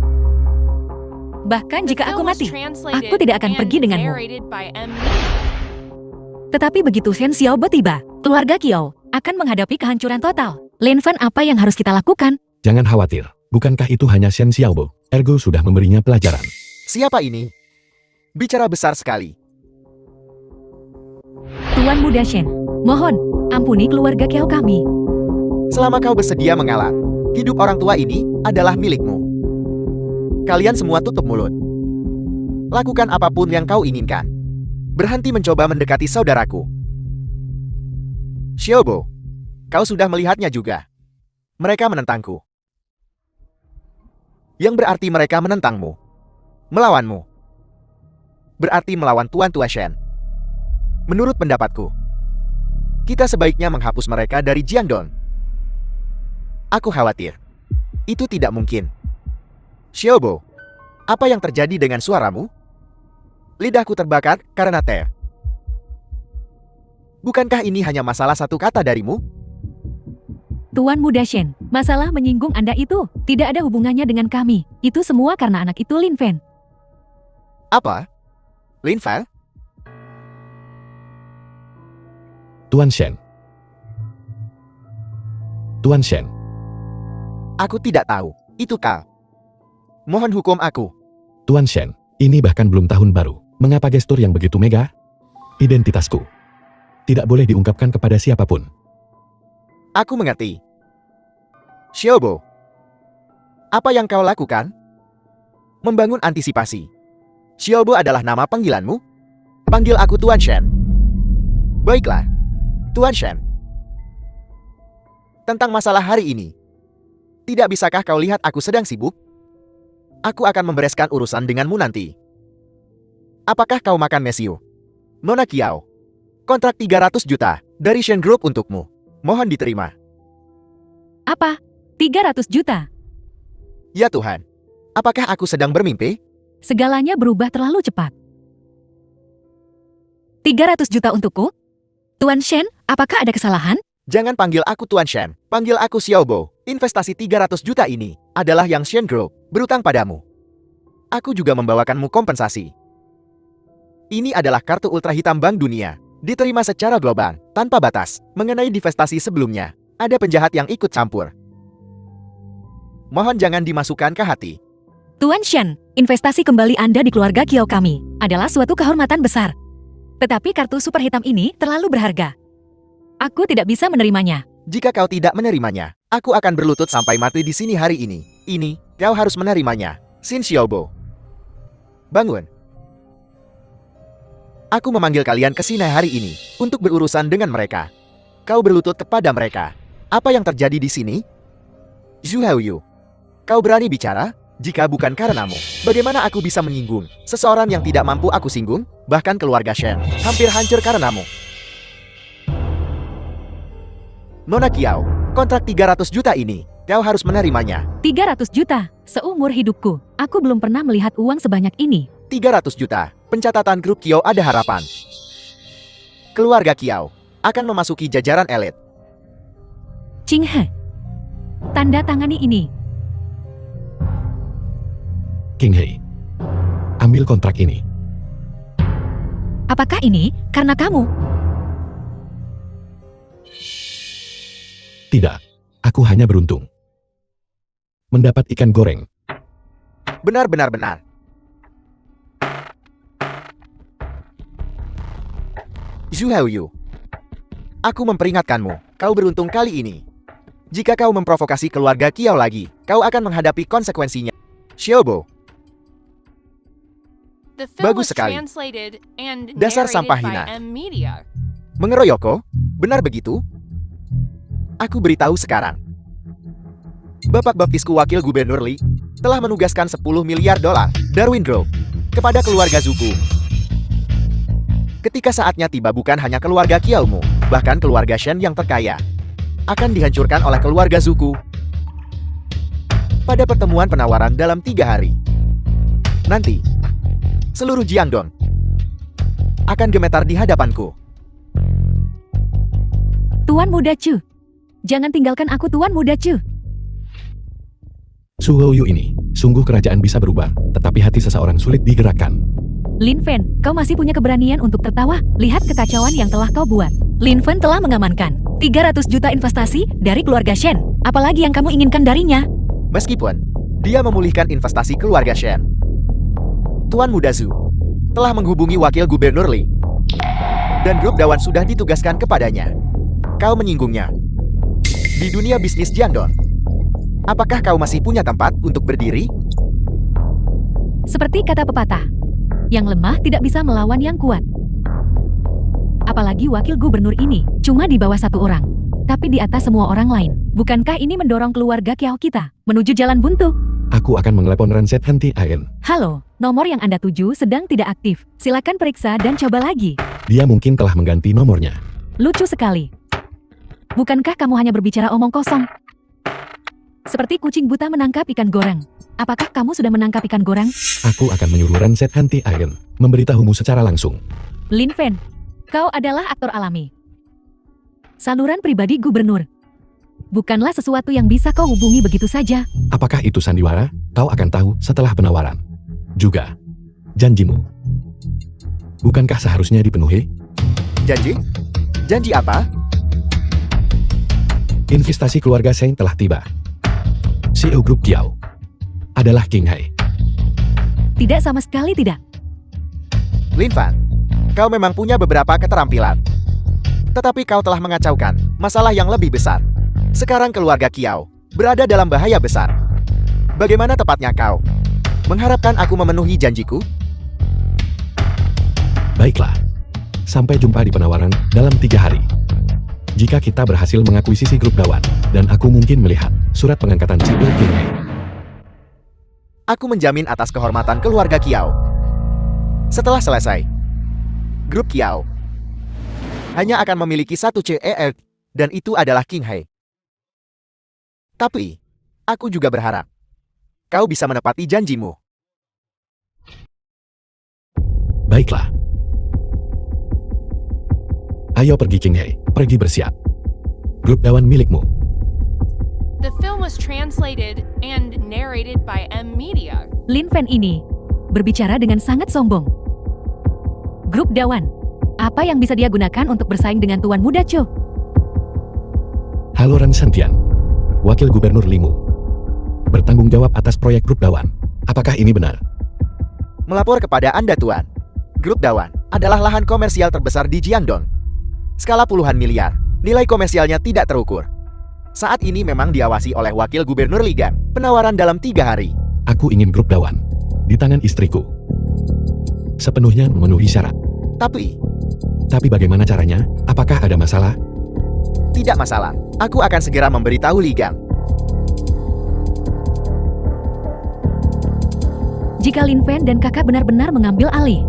Speaker 2: Bahkan
Speaker 4: The
Speaker 2: jika aku
Speaker 4: film was
Speaker 2: mati,
Speaker 4: translated
Speaker 2: aku tidak akan
Speaker 4: and
Speaker 2: pergi denganmu.
Speaker 4: narrated by M. Media.
Speaker 2: Tetapi begitu Shen Xiaobo tiba, keluarga Qiao akan menghadapi kehancuran total. Lin Fan, apa yang harus kita lakukan?
Speaker 3: Jangan khawatir, bukankah itu hanya Shen Xiaobo? Ergo sudah memberinya pelajaran.
Speaker 1: Siapa ini? Bicara besar sekali.
Speaker 2: Tuan Muda Shen, mohon, ampuni keluarga Qiao kami.
Speaker 1: Selama kau bersedia mengalah, hidup orang tua ini adalah milikmu. Kalian semua tutup mulut. Lakukan apapun yang kau inginkan. Berhenti mencoba mendekati saudaraku. Xiaobo, kau sudah melihatnya juga. Mereka menentangku. Yang berarti mereka menentangmu. Melawanmu. Berarti melawan Tuan Tua Shen. Menurut pendapatku, kita sebaiknya menghapus mereka dari Jiangdong. Aku khawatir. Itu tidak mungkin. Xiaobo, apa yang terjadi dengan suaramu? Lidahku terbakar karena teh. Bukankah ini hanya masalah satu kata darimu?
Speaker 2: Tuan Muda Shen, masalah menyinggung Anda itu tidak ada hubungannya dengan kami. Itu semua karena anak itu Lin Fan.
Speaker 1: Apa? Lin Fan?
Speaker 3: Tuan Shen. Tuan Shen,
Speaker 1: Aku tidak tahu. Itu kau. Mohon hukum aku.
Speaker 3: Tuan Shen, ini bahkan belum tahun baru. Mengapa gestur yang begitu mega? Identitasku tidak boleh diungkapkan kepada siapapun.
Speaker 1: Aku mengerti. Xiaobo, apa yang kau lakukan? Membangun antisipasi. Xiaobo adalah nama panggilanmu? Panggil aku Tuan Shen. Baiklah, Tuan Shen. Tentang masalah hari ini. Tidak bisakah kau lihat aku sedang sibuk? Aku akan membereskan urusan denganmu nanti. Apakah kau makan mesiu? Nona Qiao. Kontrak 300 juta dari Shen Group untukmu. Mohon diterima.
Speaker 2: Apa? 300 juta?
Speaker 1: Ya Tuhan. Apakah aku sedang bermimpi?
Speaker 2: Segalanya berubah terlalu cepat. 300 juta untukku? Tuan Shen, apakah ada kesalahan?
Speaker 1: Jangan panggil aku Tuan Shen. Panggil aku Xiaobo. Investasi 300 juta ini adalah yang Shen Group berutang padamu. Aku juga membawakanmu kompensasi. Ini adalah kartu ultra hitam Bank Dunia. Diterima secara global, tanpa batas. Mengenai divestasi sebelumnya, ada penjahat yang ikut campur. Mohon jangan dimasukkan ke hati.
Speaker 2: Tuan Shen, investasi kembali Anda di keluarga Qiao kami adalah suatu kehormatan besar. Tetapi kartu super hitam ini terlalu berharga. Aku tidak bisa menerimanya.
Speaker 1: Jika kau tidak menerimanya, aku akan berlutut sampai mati di sini hari ini. Ini, kau harus menerimanya. Xin Xiaobo. Bangun. Aku memanggil kalian ke sini hari ini untuk berurusan dengan mereka. Kau berlutut kepada mereka. Apa yang terjadi di sini? Zhu Haoyu, kau berani bicara? Jika bukan karenamu, bagaimana aku bisa menyinggung seseorang yang tidak mampu aku singgung? Bahkan keluarga Shen hampir hancur karenamu. Nona Qiao, kontrak 300 juta ini, kau harus menerimanya.
Speaker 2: 300 juta? Seumur hidupku, aku belum pernah melihat uang sebanyak ini.
Speaker 1: 300 juta, pencatatan grup Qiao ada harapan. Keluarga Qiao akan memasuki jajaran elit.
Speaker 2: Qing He, tanda tangani ini.
Speaker 3: King Hei, ambil kontrak ini.
Speaker 2: Apakah ini karena kamu?
Speaker 3: Tidak, aku hanya beruntung mendapat ikan goreng.
Speaker 1: Benar. Zhu Haoyu, aku memperingatkanmu, kau beruntung kali ini. Jika kau memprovokasi keluarga Qiao lagi, kau akan menghadapi konsekuensinya. Xiaobo,
Speaker 4: The film
Speaker 1: Bagus
Speaker 4: was
Speaker 1: sekali.
Speaker 4: translated and
Speaker 1: Dasar
Speaker 4: narrated
Speaker 1: sampah
Speaker 4: by
Speaker 1: hina.
Speaker 4: M. Media.
Speaker 1: mengeroyokku? Benar begitu? Aku beritahu sekarang. Bapak baptisku wakil gubernur Li telah menugaskan 10 miliar dolar Darwin Group kepada keluarga Zuku. Ketika saatnya tiba, bukan hanya keluarga Qiaomu, bahkan keluarga Shen yang terkaya akan dihancurkan oleh keluarga Zuku. Pada pertemuan penawaran dalam 3 hari. Nanti, seluruh Jiangdong akan gemetar di hadapanku.
Speaker 2: Tuan Muda Chu, jangan tinggalkan aku Tuan Muda Chu.
Speaker 3: Su Houyu ini, sungguh kerajaan bisa berubah, tetapi hati seseorang sulit digerakkan.
Speaker 2: Lin Fen, kau masih punya keberanian untuk tertawa? Lihat kekacauan yang telah kau buat. Lin Fen telah mengamankan 300 juta investasi dari keluarga Shen. Apalagi yang kamu inginkan darinya?
Speaker 1: Meskipun dia memulihkan investasi keluarga Shen, Tuan Muda Zhu telah menghubungi wakil gubernur Li, dan grup Dawan sudah ditugaskan kepadanya. Kau menyinggungnya. Di dunia bisnis Jiangdong, apakah kau masih punya tempat untuk berdiri?
Speaker 2: Seperti kata pepatah, yang lemah tidak bisa melawan yang kuat. Apalagi wakil gubernur ini cuma di bawah satu orang, tapi di atas semua orang lain. Bukankah ini mendorong keluarga Kiao kita menuju jalan buntu?
Speaker 3: Aku akan mengelepon Renset Hanti Aen.
Speaker 2: Halo, nomor yang Anda tuju sedang tidak aktif. Silakan periksa dan coba lagi.
Speaker 3: Dia mungkin telah mengganti nomornya.
Speaker 2: Lucu sekali. Bukankah kamu hanya berbicara omong kosong? Seperti kucing buta menangkap ikan goreng. Apakah kamu sudah menangkap ikan goreng?
Speaker 3: Aku akan menyuruh Renset Hanti Aen memberitahumu secara langsung.
Speaker 2: Lin Fen, kau adalah aktor alami. Saluran pribadi gubernur. Bukanlah sesuatu yang bisa kau hubungi begitu saja.
Speaker 3: Apakah itu sandiwara? Kau akan tahu setelah penawaran. Juga, janjimu. Bukankah seharusnya dipenuhi?
Speaker 1: Janji? Janji apa?
Speaker 3: Investasi keluarga Seng telah tiba. CEO Grup Kiao adalah King Hai.
Speaker 2: Tidak sama sekali tidak.
Speaker 1: Lin Fan, kau memang punya beberapa keterampilan. Tetapi kau telah mengacaukan masalah yang lebih besar. Sekarang keluarga Kiao berada dalam bahaya besar. Bagaimana tepatnya kau mengharapkan aku memenuhi janjiku?
Speaker 3: Baiklah. Sampai jumpa di penawaran dalam 3 hari. Jika kita berhasil mengakuisisi grup Dawan, dan aku mungkin melihat surat pengangkatan CEO King Hai.
Speaker 1: Aku menjamin atas kehormatan keluarga Kiao. Setelah selesai, grup Kiao hanya akan memiliki satu CER, dan itu adalah King Hai. Tapi, aku juga berharap kau bisa menepati janjimu.
Speaker 3: Baiklah. Ayo pergi King Hai, pergi bersiap. Grup Dawan milikmu.
Speaker 4: The film was translated and narrated by M Media.
Speaker 2: Lin Fen ini berbicara dengan sangat sombong. Grup Dawan, apa yang bisa dia gunakan untuk bersaing dengan Tuan Muda Cho?
Speaker 3: Halo Ren Santian, Wakil Gubernur Limu. Bertanggung jawab atas proyek Grup Dawan. Apakah ini benar?
Speaker 1: Melapor kepada Anda Tuan, grup Dawan adalah lahan komersial terbesar di Jiangdong. Skala puluhan miliar, nilai komersialnya tidak terukur. Saat ini memang diawasi oleh Wakil Gubernur Ligan. Penawaran dalam 3 hari.
Speaker 3: Aku ingin Grup Dawan di tangan istriku. Sepenuhnya memenuhi syarat.
Speaker 1: Tapi
Speaker 3: bagaimana caranya? Apakah ada masalah?
Speaker 1: tidak masalah. Aku akan segera memberitahu Ligang.
Speaker 2: Jika Lin Fen dan kakak benar-benar mengambil alih,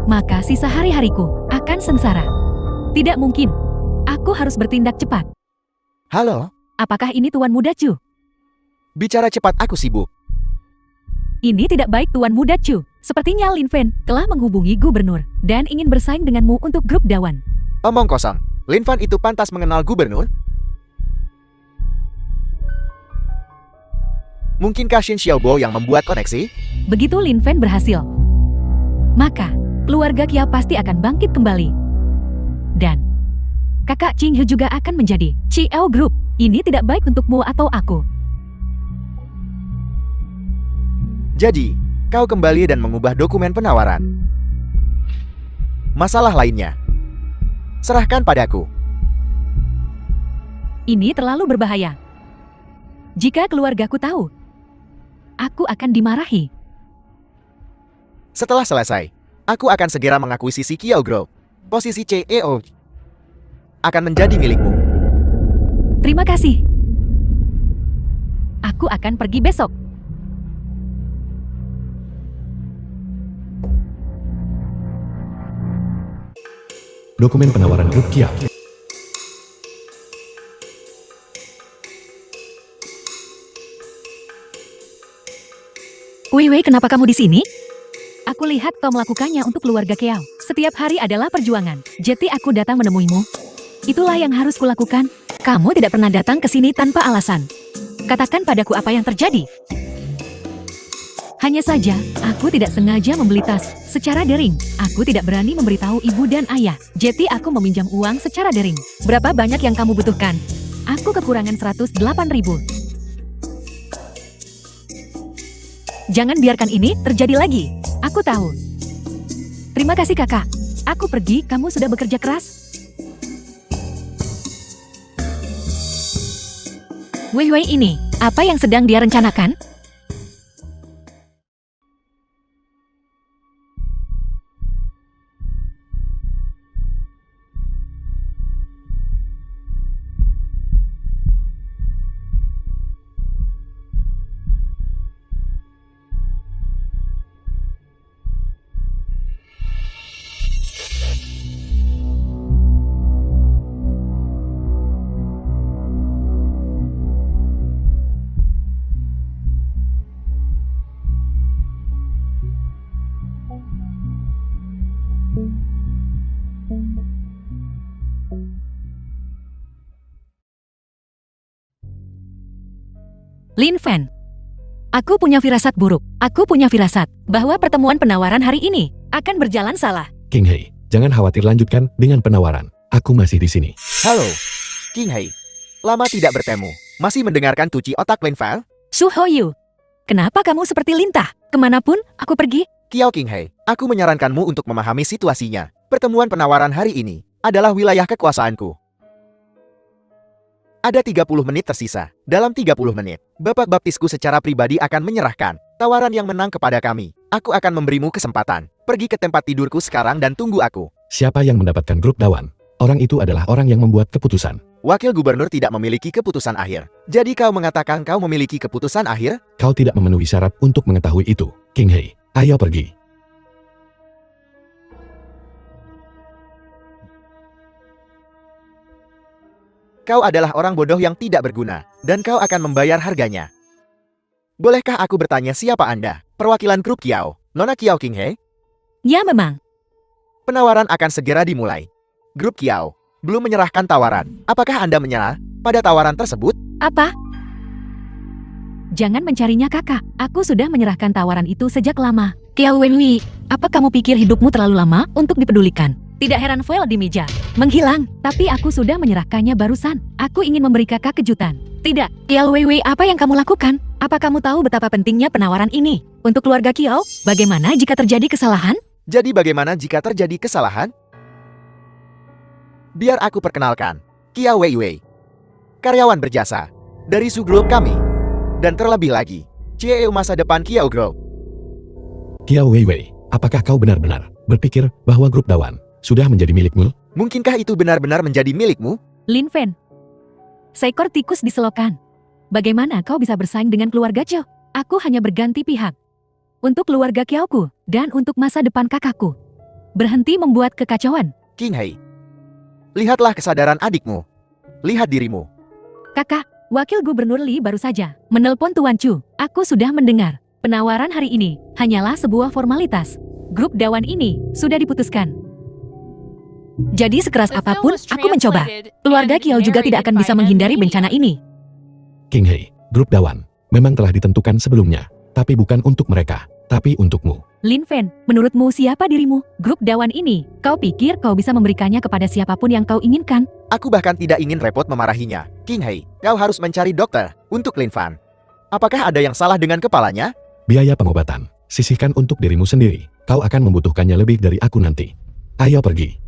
Speaker 2: maka sisa hari-hariku akan sengsara. Tidak mungkin. Aku harus bertindak cepat.
Speaker 1: Halo,
Speaker 2: Apakah ini Tuan Muda Chu?
Speaker 1: bicara cepat, aku sibuk.
Speaker 2: Ini tidak baik Tuan Muda Chu. Sepertinya Lin Fen telah menghubungi gubernur dan ingin bersaing denganmu untuk grup Dawan.
Speaker 1: Omong kosong. Lin Fan itu pantas mengenal gubernur? Mungkinkah Shin Xiaobo yang membuat koneksi?
Speaker 2: Begitu Lin Fen berhasil, maka keluarga Kia pasti akan bangkit kembali. Dan kakak Ching He juga akan menjadi CEO Group. Ini tidak baik untukmu atau aku.
Speaker 1: Jadi, kau kembali dan mengubah dokumen penawaran. Masalah lainnya, serahkan padaku.
Speaker 2: Ini terlalu berbahaya. Jika keluargaku tahu, aku akan dimarahi.
Speaker 1: Setelah selesai, aku akan segera mengakuisisi Kiao Group. Posisi CEO akan menjadi milikmu.
Speaker 2: Terima kasih. Aku akan pergi besok.
Speaker 3: Dokumen penawaran grup Kia.
Speaker 2: Wei, kenapa kamu di sini? Aku lihat kau melakukannya untuk keluarga Kiao. Setiap hari adalah perjuangan. Jadi aku datang menemuimu. Itulah yang harus kulakukan. Kamu tidak pernah datang ke sini tanpa alasan. Katakan padaku apa yang terjadi. Hanya saja, aku tidak sengaja membeli tas secara daring. Aku tidak berani memberitahu ibu dan ayah. Jadi aku meminjam uang secara daring. Berapa banyak yang kamu butuhkan? Aku kekurangan 108.000. Jangan biarkan ini terjadi lagi. Aku tahu. Terima kasih kakak. Aku pergi, kamu sudah bekerja keras. Wei Wei ini, apa yang sedang dia rencanakan? Lin Fan, aku punya firasat buruk. Aku punya firasat bahwa pertemuan penawaran hari ini akan berjalan salah.
Speaker 3: King Hei, jangan khawatir, lanjutkan dengan penawaran. Aku masih di sini.
Speaker 1: Halo, King Hei. Lama tidak bertemu. Masih mendengarkan cuci otak Lin Fan?
Speaker 2: Su Hoyu, kenapa kamu seperti lintah? Kemanapun aku pergi?
Speaker 1: Kiao King Hei, aku menyarankanmu untuk memahami situasinya. Pertemuan penawaran hari ini adalah wilayah kekuasaanku. Ada 30 menit tersisa. Dalam 30 menit, Bapak Baptisku secara pribadi akan menyerahkan tawaran yang menang kepada kami. Aku akan memberimu kesempatan. Pergi ke tempat tidurku sekarang dan tunggu aku.
Speaker 3: Siapa yang mendapatkan grup Dawan? Orang itu adalah orang yang membuat keputusan.
Speaker 1: Wakil gubernur tidak memiliki keputusan akhir. Jadi kau mengatakan kau memiliki keputusan akhir?
Speaker 3: Kau tidak memenuhi syarat untuk mengetahui itu. King Hei, ayo pergi.
Speaker 1: Kau adalah orang bodoh yang tidak berguna, dan kau akan membayar harganya. Bolehkah aku bertanya siapa Anda? Perwakilan grup Kiao, Nona Kiao King Hei?
Speaker 2: Ya memang.
Speaker 1: Penawaran akan segera dimulai. Grup Kiao belum menyerahkan tawaran. Apakah Anda menyerah pada tawaran tersebut?
Speaker 2: Apa? Jangan mencarinya kakak. Aku sudah menyerahkan tawaran itu sejak lama. Kiao Wenhui, apa kamu pikir hidupmu terlalu lama untuk dipedulikan? Tidak heran foil di meja menghilang, tapi aku sudah menyerahkannya barusan. Aku ingin memberi kakak kejutan. Tidak, Kiao Weiwei, apa yang kamu lakukan? Apa kamu tahu betapa pentingnya penawaran ini? Untuk keluarga Kiao, bagaimana jika terjadi kesalahan?
Speaker 1: Jadi bagaimana jika terjadi kesalahan? Biar aku perkenalkan, Kiao Weiwei. Karyawan berjasa dari subgrup kami. Dan terlebih lagi, CEO masa depan Kiao Group.
Speaker 3: Kiao Weiwei, apakah kau benar-benar berpikir bahwa grup Dawan sudah menjadi milikmu?
Speaker 1: Mungkinkah itu benar-benar menjadi milikmu?
Speaker 2: Lin Fan, seekor tikus di selokan. Bagaimana kau bisa bersaing dengan keluarga Cho? Aku hanya berganti pihak. Untuk keluarga Kiaoku, dan untuk masa depan kakakku. Berhenti membuat kekacauan.
Speaker 1: King Hei, lihatlah kesadaran adikmu. Lihat dirimu.
Speaker 2: Kakak, Wakil Gubernur Li baru saja menelpon Tuan Chu. Aku sudah mendengar. Penawaran hari ini hanyalah sebuah formalitas. Grup Dawan ini sudah diputuskan. Jadi sekeras
Speaker 4: The film
Speaker 2: apapun,
Speaker 4: was
Speaker 2: aku mencoba.
Speaker 4: translated
Speaker 2: Keluarga
Speaker 4: and
Speaker 2: Kiao juga tidak akan
Speaker 4: narrated
Speaker 2: bisa
Speaker 4: by
Speaker 2: menghindari
Speaker 4: M.
Speaker 2: bencana ini.
Speaker 3: King Hei, grup Dawan memang telah ditentukan sebelumnya, tapi bukan untuk mereka, tapi untukmu.
Speaker 2: Lin Fan, menurutmu siapa dirimu? Grup Dawan ini, kau pikir kau bisa memberikannya kepada siapapun yang kau inginkan?
Speaker 1: Aku bahkan tidak ingin repot memarahinya. King Hei, kau harus mencari dokter untuk Lin Fan. Apakah ada yang salah dengan kepalanya?
Speaker 3: Biaya pengobatan, sisihkan untuk dirimu sendiri. Kau akan membutuhkannya lebih dari aku nanti. Ayo pergi.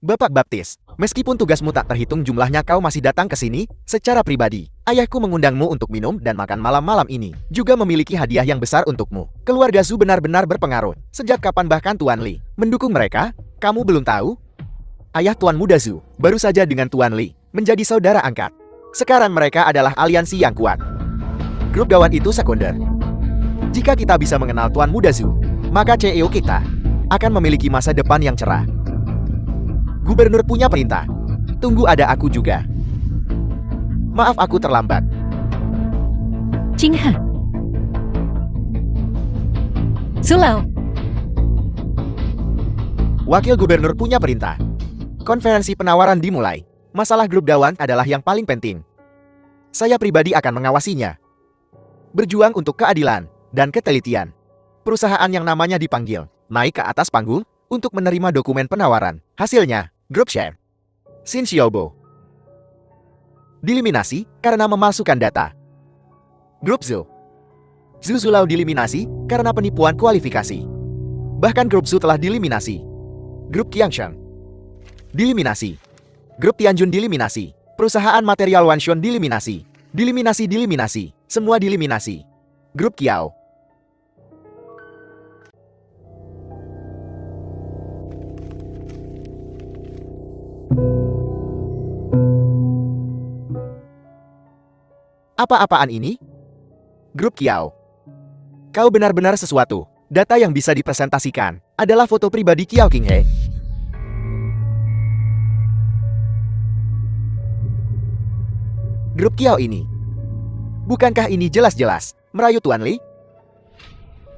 Speaker 1: Bapak Baptis, meskipun tugasmu tak terhitung jumlahnya, kau masih datang ke sini secara pribadi. Ayahku mengundangmu untuk minum dan makan malam-malam ini. Juga memiliki hadiah yang besar untukmu. Keluarga Zhu benar-benar berpengaruh. Sejak kapan bahkan Tuan Li mendukung mereka? Kamu belum tahu? Ayah Tuan Muda Zhu baru saja dengan Tuan Li menjadi saudara angkat. Sekarang mereka adalah aliansi yang kuat. Grup Dawan itu sekunder. Jika kita bisa mengenal Tuan Muda Zhu, maka CEO kita akan memiliki masa depan yang cerah. Gubernur punya perintah. Tunggu, ada aku juga. Maaf aku terlambat.
Speaker 2: Qinghe. Sulau.
Speaker 1: Wakil Gubernur punya perintah. Konferensi penawaran dimulai. Masalah grup Dawan adalah yang paling penting. Saya pribadi akan mengawasinya. Berjuang untuk keadilan dan ketelitian. Perusahaan yang namanya dipanggil naik ke atas panggung untuk menerima dokumen penawaran. Hasilnya, grup share. Xin Xiaobo dieliminasi karena memalsukan data. Grup Zhu. Zhu Zulau dieliminasi karena penipuan kualifikasi. Bahkan grup Zhu telah dieliminasi. Grup Qiangshan dieliminasi. Grup Tianjun dieliminasi. Perusahaan material Wanshun dieliminasi. Dieliminasi. Semua dieliminasi. Grup Kiao. Apa-apaan ini? Grup Kiao. Kau benar-benar sesuatu. Data yang bisa dipresentasikan adalah foto pribadi Kiao Qinghe. Grup Kiao ini. Bukankah ini jelas-jelas merayu Tuan Li?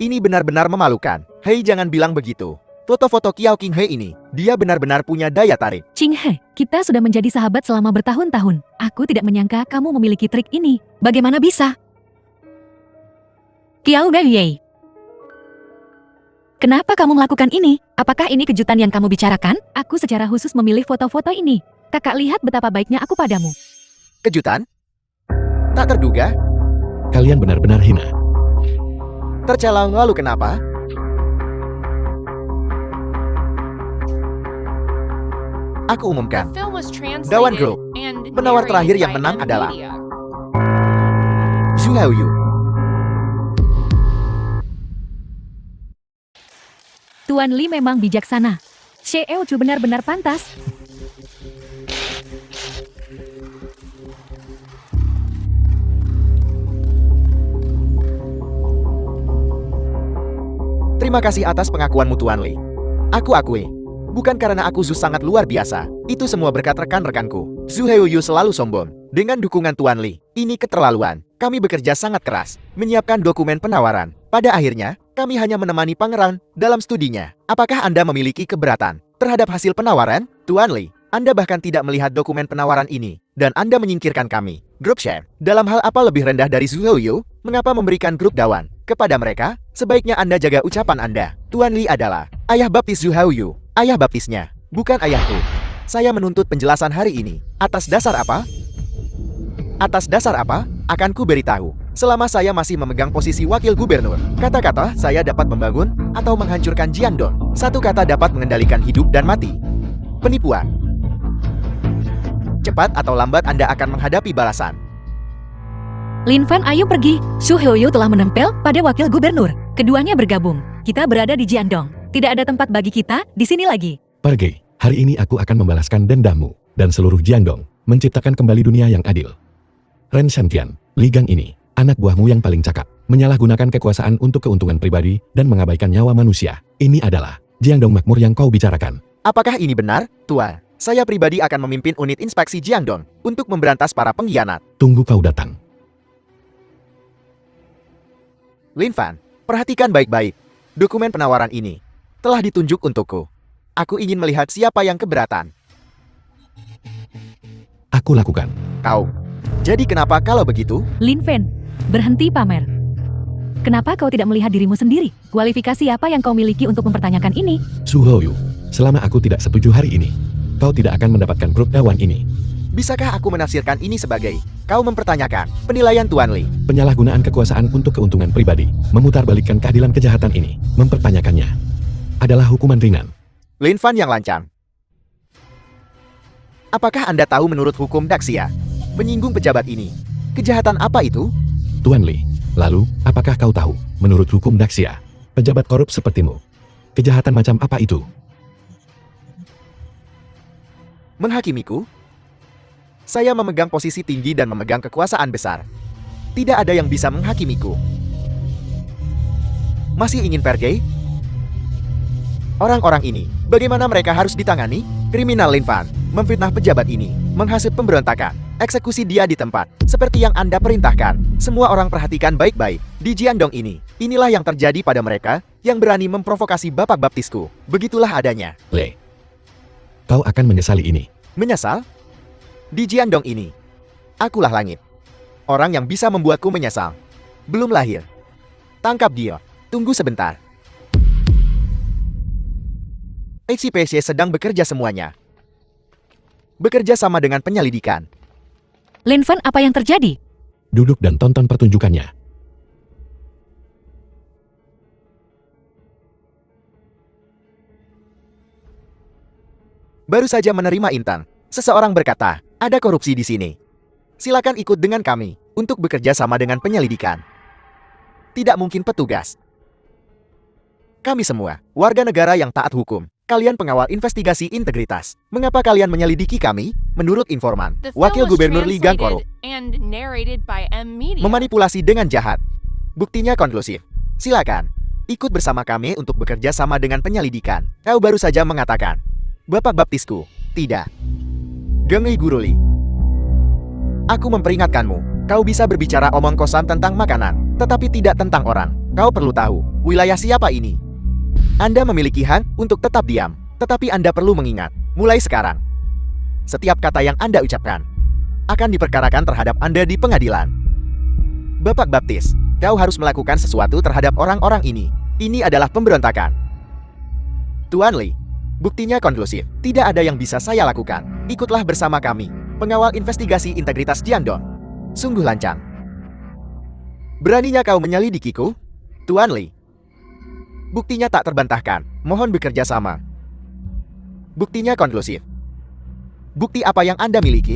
Speaker 1: Ini benar-benar memalukan. Hei, jangan bilang begitu. Foto-foto Kiao Qinghe ini, dia benar-benar punya daya tarik.
Speaker 2: Qinghe, kita sudah menjadi sahabat selama bertahun-tahun. Aku tidak menyangka kamu memiliki trik ini. Bagaimana bisa? Kiao Wei. Kenapa kamu melakukan ini? Apakah ini kejutan yang kamu bicarakan? Aku secara khusus memilih foto-foto ini. Kakak lihat betapa baiknya aku padamu.
Speaker 1: Kejutan? Tak terduga?
Speaker 3: Kalian benar-benar hina.
Speaker 1: Tercela, lalu kenapa? Aku umumkan.
Speaker 4: The film was translated
Speaker 1: Dawan Group.
Speaker 4: and
Speaker 1: Penawar terakhir
Speaker 4: narrated
Speaker 1: yang
Speaker 4: by
Speaker 1: menang
Speaker 4: M
Speaker 1: adalah
Speaker 4: Media.
Speaker 1: Zhu Haoyu.
Speaker 2: Tuan Li memang bijaksana. Xie Eochu benar-benar pantas.
Speaker 1: Terima kasih atas pengakuanmu Tuan Li. Aku akui. Bukan karena aku Zhu sangat luar biasa. Itu semua berkat rekan-rekanku. Zhu Haoyu selalu sombong. Dengan dukungan Tuan Li, ini keterlaluan. Kami bekerja sangat keras, menyiapkan dokumen penawaran. Pada akhirnya, kami hanya menemani pangeran dalam studinya. Apakah Anda memiliki keberatan terhadap hasil penawaran? Tuan Li, Anda bahkan tidak melihat dokumen penawaran ini, dan Anda menyingkirkan kami. Grup share. Dalam hal apa lebih rendah dari Zhu Haoyu? Mengapa memberikan grup Dawan kepada mereka? Sebaiknya Anda jaga ucapan Anda. Tuan Li adalah ayah baptis Zhu Haoyu. Ayah baptisnya, bukan ayahku. Saya menuntut penjelasan hari ini. Atas dasar apa? Atas dasar apa? Akan ku beritahu. Selama saya masih memegang posisi wakil gubernur, kata-kata saya dapat membangun atau menghancurkan Jiangdong. Satu kata dapat mengendalikan hidup dan mati. Penipuan. Cepat atau lambat Anda akan menghadapi balasan.
Speaker 2: Lin Fan, ayo pergi. Zhu Haoyu telah menempel pada wakil gubernur. Keduanya bergabung. Kita berada di Jiangdong. Tidak ada tempat bagi kita di sini lagi.
Speaker 3: Pergi. Hari ini aku akan membalaskan dendammu dan seluruh Jiangdong, menciptakan kembali dunia yang adil. Ren Shantian, Li Gang ini, anak buahmu yang paling cakap, menyalahgunakan kekuasaan untuk keuntungan pribadi dan mengabaikan nyawa manusia. Ini adalah Jiangdong makmur yang kau bicarakan.
Speaker 1: Apakah ini benar, Tuan? Saya pribadi akan memimpin unit inspeksi Jiangdong untuk memberantas para pengkhianat.
Speaker 3: Tunggu kau datang.
Speaker 1: Lin Fan, perhatikan baik-baik. Dokumen penawaran ini telah ditunjuk untukku. Aku ingin melihat siapa yang keberatan.
Speaker 3: Aku lakukan.
Speaker 1: Kau. Jadi kenapa kalau begitu?
Speaker 2: Lin Fan, berhenti pamer. Kenapa kau tidak melihat dirimu sendiri? Kualifikasi apa yang kau miliki untuk mempertanyakan ini?
Speaker 3: Zhu Haoyu, selama aku tidak setuju hari ini, kau tidak akan mendapatkan grup Dawan ini.
Speaker 1: Bisakah aku menafsirkan ini sebagai kau mempertanyakan penilaian Tuan Li?
Speaker 3: Penyalahgunaan kekuasaan untuk keuntungan pribadi, memutarbalikkan keadilan kejahatan ini, mempertanyakannya, adalah hukuman ringan.
Speaker 1: Lin Fan yang lancang. Apakah Anda tahu menurut hukum Daxia, menyinggung pejabat ini, kejahatan apa itu?
Speaker 3: Tuan Li, lalu, apakah kau tahu, menurut hukum Daxia, pejabat korup sepertimu, kejahatan macam apa itu?
Speaker 1: Menghakimiku? Saya memegang posisi tinggi dan memegang kekuasaan besar. Tidak ada yang bisa menghakimiku. Masih ingin pergi? Orang-orang ini, bagaimana mereka harus ditangani? Kriminal Lin Fan, memfitnah pejabat ini, menghasut pemberontakan. Eksekusi dia di tempat, seperti yang Anda perintahkan. Semua orang perhatikan baik-baik. Di Jiandong ini, inilah yang terjadi pada mereka yang berani memprovokasi Bapak Baptisku. Begitulah adanya.
Speaker 3: Le. Kau akan menyesali ini.
Speaker 1: Menyesal? Di Jiandong ini, akulah langit. Orang yang bisa membuatku menyesal. Belum lahir. Tangkap dia. Tunggu sebentar. HCPC sedang bekerja semuanya. Bekerja sama dengan penyelidikan.
Speaker 2: Lin Fan, apa yang terjadi?
Speaker 3: Duduk dan tonton pertunjukannya.
Speaker 1: Baru saja menerima Intan. Seseorang berkata, ada korupsi di sini. Silakan ikut dengan kami untuk bekerja sama dengan penyelidikan. Tidak mungkin petugas. Kami semua, warga negara yang taat hukum. Kalian pengawal investigasi integritas. Mengapa kalian menyelidiki kami? Menurut informan,
Speaker 4: The film
Speaker 1: Wakil
Speaker 4: was
Speaker 1: Gubernur Li Gang korup.
Speaker 4: translated and narrated by M Media.
Speaker 1: Memanipulasi dengan jahat. Buktinya konklusif. Silakan, ikut bersama kami untuk bekerja sama dengan penyelidikan. Kau baru saja mengatakan, Bapak Baptisku, tidak. Gengli Guruli. Aku memperingatkanmu, kau bisa berbicara omong kosong tentang makanan, tetapi tidak tentang orang. Kau perlu tahu, wilayah siapa ini? Anda memiliki hak untuk tetap diam, tetapi Anda perlu mengingat, mulai sekarang, setiap kata yang Anda ucapkan akan diperkarakan terhadap Anda di pengadilan. Bapak Baptis, kau harus melakukan sesuatu terhadap orang-orang ini. Ini adalah pemberontakan. Tuan Li, buktinya konklusif. Tidak ada yang bisa saya lakukan. Ikutlah bersama kami, pengawal investigasi integritas Jiandong. Sungguh lancang. Beraninya kau menyelidikiku? Tuan Li. Buktinya tak terbantahkan. Mohon bekerja sama. Buktinya konklusif. Bukti apa yang Anda miliki?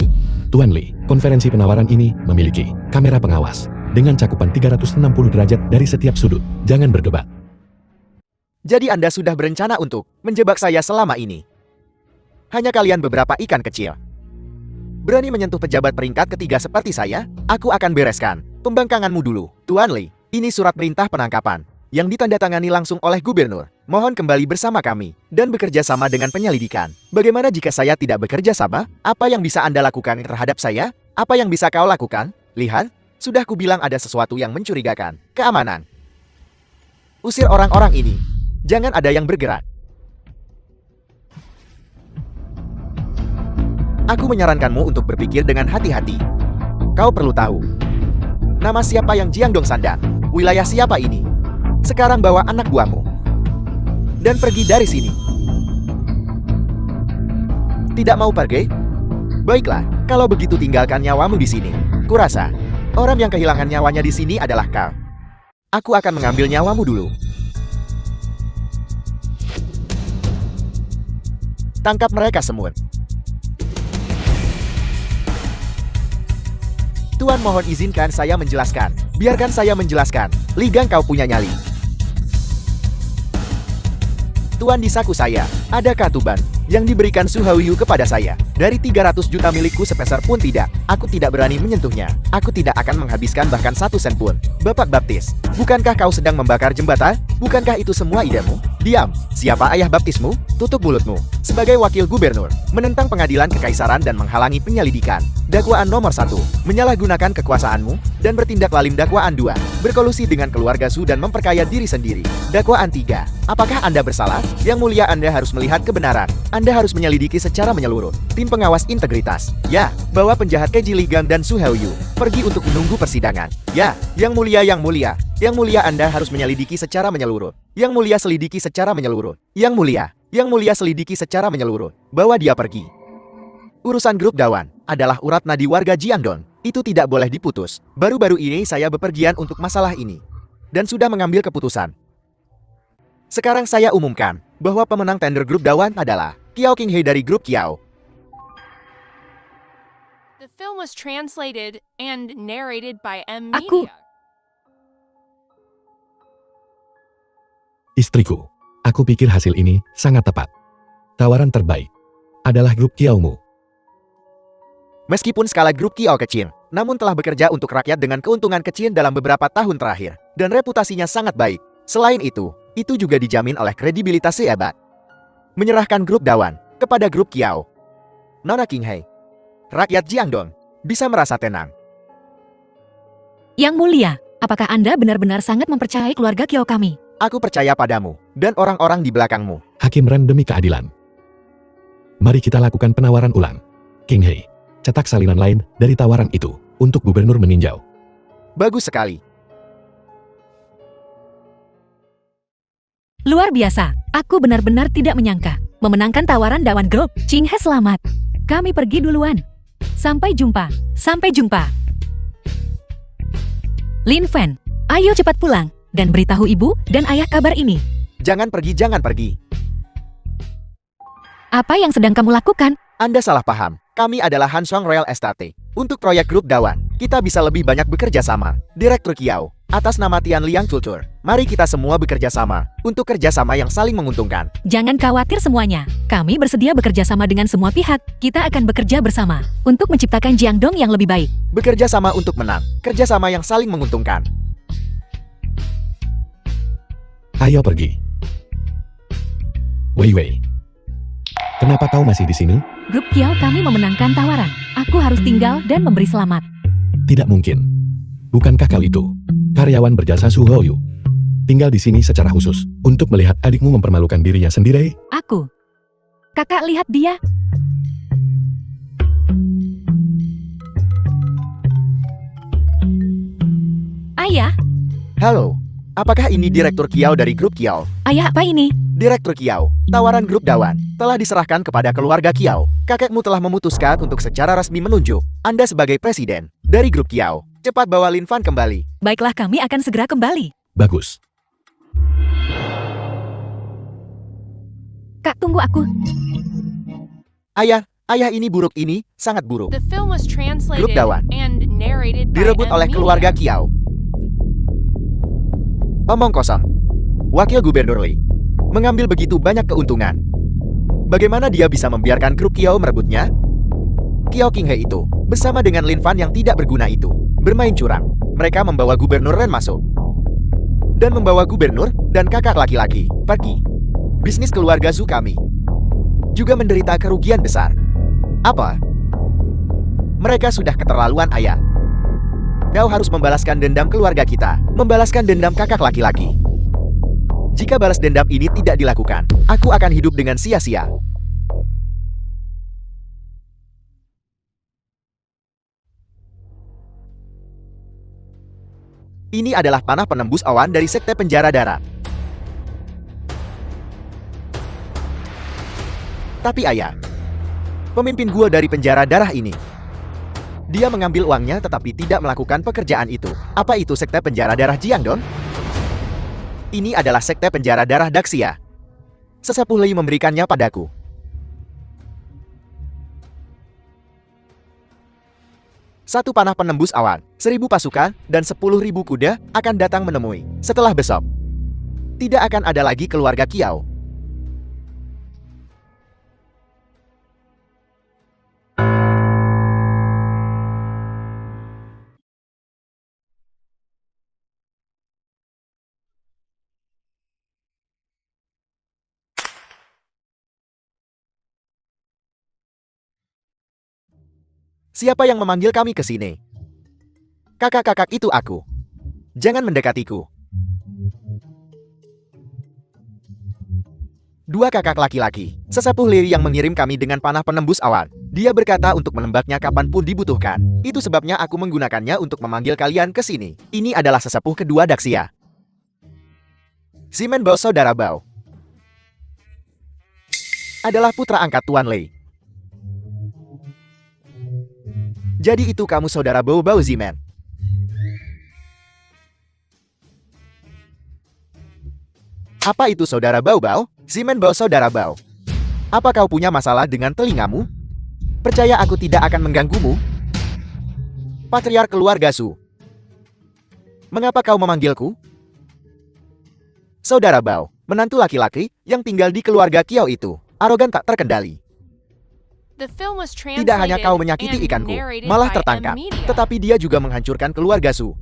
Speaker 3: Tuan Li, konferensi penawaran ini memiliki kamera pengawas dengan cakupan 360 derajat dari setiap sudut. Jangan berdebat.
Speaker 1: Jadi Anda sudah berencana untuk menjebak saya selama ini. Hanya kalian beberapa ikan kecil. Berani menyentuh pejabat peringkat ketiga seperti saya? Aku akan bereskan pembangkanganmu dulu. Tuan Li, ini surat perintah penangkapan yang ditandatangani langsung oleh gubernur. Mohon kembali bersama kami dan bekerja sama dengan penyelidikan. Bagaimana jika saya tidak bekerja sama? Apa yang bisa Anda lakukan terhadap saya? Apa yang bisa kau lakukan? Lihat, sudah kubilang ada sesuatu yang mencurigakan. Keamanan. Usir orang-orang ini. Jangan ada yang bergerak. Aku menyarankanmu untuk berpikir dengan hati-hati. Kau perlu tahu. Nama siapa yang Jiandong sandang? Wilayah siapa ini? Sekarang bawa anak buahmu dan pergi dari sini. Tidak mau pergi? Baiklah, kalau begitu tinggalkan nyawamu di sini. Kurasa, orang yang kehilangan nyawanya di sini adalah kau. Aku akan mengambil nyawamu dulu. Tangkap mereka semua. Tuan, mohon izinkan saya menjelaskan. Biarkan saya menjelaskan. Li Gang, kau punya nyali. Tuan, di saku saya, ada katuban yang diberikan Su Haoyu kepada saya. Dari 300 juta milikku sepeser pun tidak. Aku tidak berani menyentuhnya. Aku tidak akan menghabiskan bahkan 1 sen pun. Bapak Baptis, bukankah kau sedang membakar jembatan? Bukankah itu semua idemu? Diam. Siapa ayah baptismu? Tutup mulutmu. Sebagai wakil gubernur, menentang pengadilan kekaisaran dan menghalangi penyelidikan. Dakwaan nomor 1, menyalahgunakan kekuasaanmu dan bertindak lalim. Dakwaan 2, berkolusi dengan keluarga Su dan memperkaya diri sendiri. Dakwaan 3, apakah Anda bersalah? Yang mulia, Anda harus melihat kebenaran. Anda harus menyelidiki secara menyeluruh. Tim pengawas integritas. Ya, bawa penjahat keji Li Gang dan Su Haoyu pergi untuk menunggu persidangan. Ya, yang mulia, yang mulia. Yang mulia, Anda harus menyelidiki secara menyeluruh. Yang mulia, selidiki secara menyeluruh. Yang mulia, selidiki secara menyeluruh. Bawa dia pergi. Urusan grup Dawan adalah urat nadi warga Jiandong. Itu tidak boleh diputus. Baru-baru ini saya bepergian untuk masalah ini dan sudah mengambil keputusan. Sekarang saya umumkan bahwa pemenang tender grup Dawan adalah Kiao Qinghai dari grup Kiao.
Speaker 4: The film was translated and narrated by M
Speaker 2: Aku-
Speaker 4: Media.
Speaker 3: Istriku, aku pikir hasil ini sangat tepat. Tawaran terbaik adalah grup Kiaomu.
Speaker 1: Meskipun skala grup Kiao kecil, namun telah bekerja untuk rakyat dengan keuntungan kecil dalam beberapa tahun terakhir, dan reputasinya sangat baik. Selain itu juga dijamin oleh kredibilitas seabad. Menyerahkan grup Dawan kepada grup Kiao. Nona Qinghai, rakyat Jiandong bisa merasa tenang.
Speaker 2: Yang mulia, apakah Anda benar-benar sangat mempercayai keluarga Kiao kami?
Speaker 1: Aku percaya padamu dan orang-orang di belakangmu.
Speaker 3: Hakim Ren demi keadilan. Mari kita lakukan penawaran ulang. King Hei, cetak salinan lain dari tawaran itu untuk gubernur meninjau.
Speaker 1: Bagus sekali.
Speaker 2: Luar biasa, aku benar-benar tidak menyangka. Memenangkan tawaran Dawan Group, Ching He selamat. Kami pergi duluan. Sampai jumpa, sampai jumpa. Lin Fan, ayo cepat pulang dan beritahu ibu dan ayah kabar ini.
Speaker 1: Jangan pergi, jangan pergi.
Speaker 2: Apa yang sedang kamu lakukan?
Speaker 1: Anda salah paham. Kami adalah Hansong Royal Estate. Untuk proyek grup Dawan, kita bisa lebih banyak bekerja sama. Direktur Kiao, atas nama Tian Liang Culture, mari kita semua bekerja sama untuk kerjasama yang saling menguntungkan.
Speaker 2: Jangan khawatir semuanya. Kami bersedia bekerja sama dengan semua pihak. Kita akan bekerja bersama untuk menciptakan Jiangdong yang lebih baik.
Speaker 1: Bekerja sama untuk menang, kerjasama yang saling menguntungkan.
Speaker 3: Ayo pergi. Wei Wei. Kenapa kau masih di sini?
Speaker 2: Grup Kiao kami memenangkan tawaran. Aku harus tinggal dan memberi selamat.
Speaker 3: Tidak mungkin. Bukankah kau itu karyawan berjasa Su Houyu? Tinggal di sini secara khusus untuk melihat adikmu mempermalukan dirinya sendiri?
Speaker 2: Aku. Kakak lihat dia. Ayah,
Speaker 1: Halo, apakah ini Direktur Kiao dari grup Kiao?
Speaker 2: ayah apa ini?
Speaker 1: Direktur Kiao, tawaran grup Dawan telah diserahkan kepada keluarga Kiao. Kakekmu telah memutuskan untuk secara resmi menunjuk Anda sebagai presiden dari grup Kiao. Cepat bawa Lin Fan kembali.
Speaker 2: Baiklah, kami akan segera kembali.
Speaker 3: Bagus.
Speaker 2: Kak, tunggu aku.
Speaker 1: Ayah ini buruk, ini sangat buruk.
Speaker 4: The film was translated
Speaker 1: Dawan.
Speaker 4: and narrated by
Speaker 1: Direbut oleh
Speaker 4: M.
Speaker 1: keluarga
Speaker 4: Media.
Speaker 1: Kiao. Omong kosong. Wakil Gubernur Li mengambil begitu banyak keuntungan. Bagaimana dia bisa membiarkan grup Kiao merebutnya? Kiao King He itu, bersama dengan Lin Fan yang tidak berguna itu, bermain curang. Mereka membawa Gubernur Ren masuk. Dan membawa gubernur dan kakak laki-laki pergi. Bisnis keluarga Zhu kami juga menderita kerugian besar. Apa? Mereka sudah keterlaluan, ayah. Kau harus membalaskan dendam keluarga kita, membalaskan dendam kakak laki-laki. Jika balas dendam ini tidak dilakukan, aku akan hidup dengan sia-sia. Ini adalah panah penembus awan dari Sekte Penjara Darat. Tapi ayah, pemimpin gua dari penjara darah ini, dia mengambil uangnya tetapi tidak melakukan pekerjaan itu. Apa itu Sekte Penjara Darah Jiangdong? Ini adalah Sekte Penjara Darah Daxia. Sesepuh Lei memberikannya padaku. Satu panah penembus awan, 1000 pasukan, dan 10.000 kuda akan datang menemui. Setelah besok, tidak akan ada lagi keluarga Kiao. Siapa yang memanggil kami ke sini? Kakak-kakak itu aku. Jangan mendekatiku. Dua kakak laki-laki, sesepuh Liri yang mengirim kami dengan panah penembus awan. Dia berkata untuk menembaknya kapanpun dibutuhkan. Itu sebabnya aku menggunakannya untuk memanggil kalian ke sini. Ini adalah sesepuh kedua Daxia. Zimen Bao, saudara Bao, adalah putra angkat Tuan Lei. Jadi itu kamu saudara Bao Bao Zimen. Apa itu saudara Bao Bao? Zimen Bao, saudara Bao. Apa kau punya masalah dengan telingamu? Percaya aku tidak akan mengganggumu. Patriark keluarga Su, mengapa kau memanggilku? Saudara Bao, menantu laki-laki yang tinggal di keluarga Kiao itu, arogan tak terkendali.
Speaker 4: The film was
Speaker 1: Tidak hanya kau menyakiti
Speaker 4: translated and
Speaker 1: ikanku,
Speaker 4: narrated
Speaker 1: malah
Speaker 4: by
Speaker 1: tertangkap,
Speaker 4: M. Media.
Speaker 1: tetapi dia juga menghancurkan keluarga Su.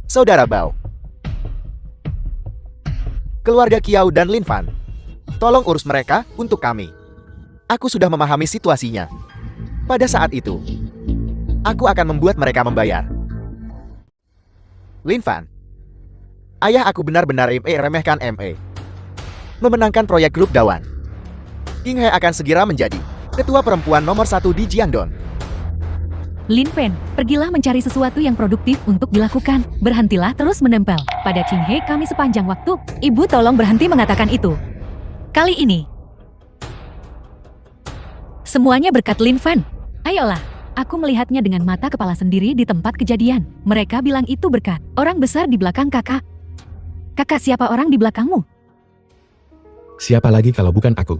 Speaker 1: Saudara Bao, keluarga Kiao dan Lin Fan, tolong urus mereka untuk kami. Aku sudah memahami situasinya. Pada saat itu, Aku akan membuat mereka membayar. Lin Fan. Ayah aku benar-benar remehkan ME. Memenangkan proyek grup Dawan. King He akan segera menjadi ketua perempuan nomor 1 di Jiangdong.
Speaker 2: Lin Fan, pergilah mencari sesuatu yang produktif untuk dilakukan. Berhentilah terus menempel pada King He kami sepanjang waktu. Ibu tolong berhenti mengatakan itu. Kali ini. Semuanya berkat Lin Fan. Ayolah, aku melihatnya dengan mata kepala sendiri di tempat kejadian. Mereka bilang itu berkat orang besar di belakang kakak. Kakak, siapa orang di belakangmu?
Speaker 3: Siapa lagi kalau bukan aku?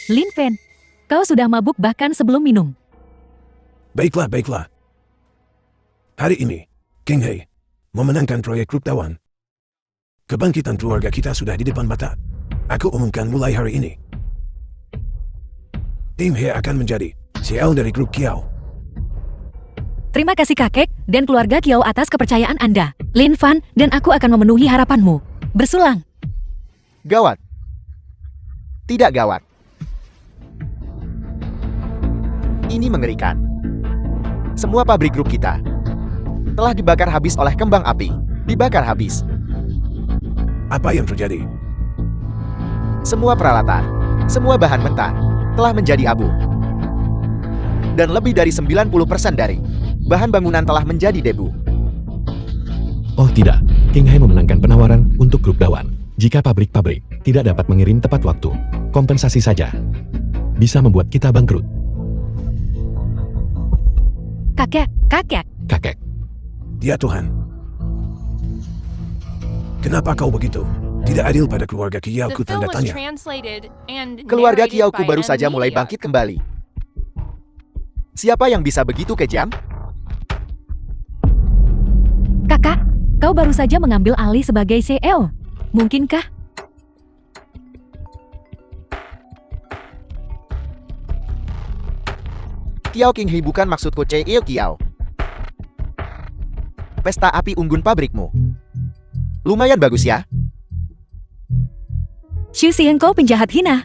Speaker 2: Lin Fan, kau sudah mabuk bahkan sebelum minum.
Speaker 5: Baiklah, baiklah. Hari ini, King He memenangkan proyek grup Dawan. Kebangkitan keluarga kita sudah di depan mata. Aku umumkan mulai hari ini. Tim He akan menjadi CEO dari grup Kiao.
Speaker 2: Terima kasih kakek dan keluarga Kiao atas kepercayaan Anda. Lin Fan dan aku akan memenuhi harapanmu. Bersulang.
Speaker 1: Gawat. Tidak gawat. Ini mengerikan. Semua pabrik grup kita telah dibakar habis oleh kembang api. Dibakar habis.
Speaker 5: Apa yang terjadi?
Speaker 1: Semua peralatan, semua bahan mentah telah menjadi abu. Dan lebih dari 90% dari bahan bangunan telah menjadi debu.
Speaker 3: Oh tidak, King He memenangkan penawaran untuk grup Dawan. Jika pabrik-pabrik tidak dapat mengirim tepat waktu, kompensasi saja bisa membuat kita bangkrut. Kakek.
Speaker 5: Ya Tuhan. Kenapa kau begitu? Tidak adil pada keluarga Kiao
Speaker 4: The
Speaker 5: ku
Speaker 4: film
Speaker 5: tanda
Speaker 4: was
Speaker 5: tanya.
Speaker 4: translated and
Speaker 1: Keluarga
Speaker 4: narrated
Speaker 1: Kiao ku
Speaker 4: by
Speaker 1: baru
Speaker 4: M.
Speaker 1: saja mulai
Speaker 4: Media.
Speaker 1: bangkit kembali. Siapa yang bisa begitu kejam?
Speaker 2: Kakak, kau baru saja mengambil alih sebagai CEO. Mungkinkah?
Speaker 1: Kiao King He bukan maksudku CEO Kiao. Pesta api unggun pabrikmu. Lumayan bagus ya.
Speaker 2: Xu Xian, kau penjahat hina.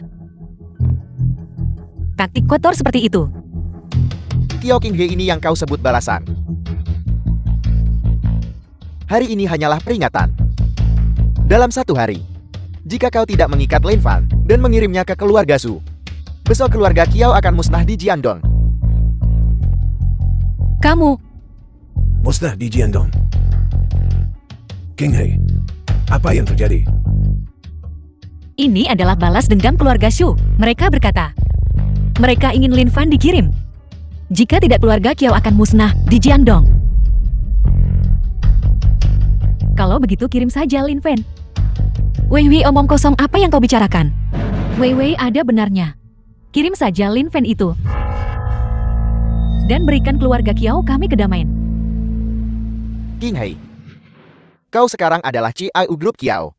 Speaker 2: Taktik kotor seperti itu.
Speaker 1: Kiao King He ini yang kau sebut balasan. Hari ini hanyalah peringatan. Dalam satu hari, jika kau tidak mengikat Lin Fan dan mengirimnya ke keluarga Su, besok keluarga Kiao akan musnah di Jiangdong.
Speaker 2: Kamu,
Speaker 5: Musnah di Jiangdong. King He, apa yang terjadi?
Speaker 2: ini adalah balas dendam keluarga Xu. Mereka berkata, mereka ingin Lin Fan dikirim. Jika tidak, keluarga Kiao akan musnah di Jiangdong. Kalau begitu kirim saja Lin Fan. Wei Wei, omong kosong apa yang kau bicarakan? Wei Wei, ada benarnya. Kirim saja Lin Fan itu. Dan berikan keluarga Kiao kami kedamaian.
Speaker 1: King He, kau sekarang adalah CIO Grup Kiao.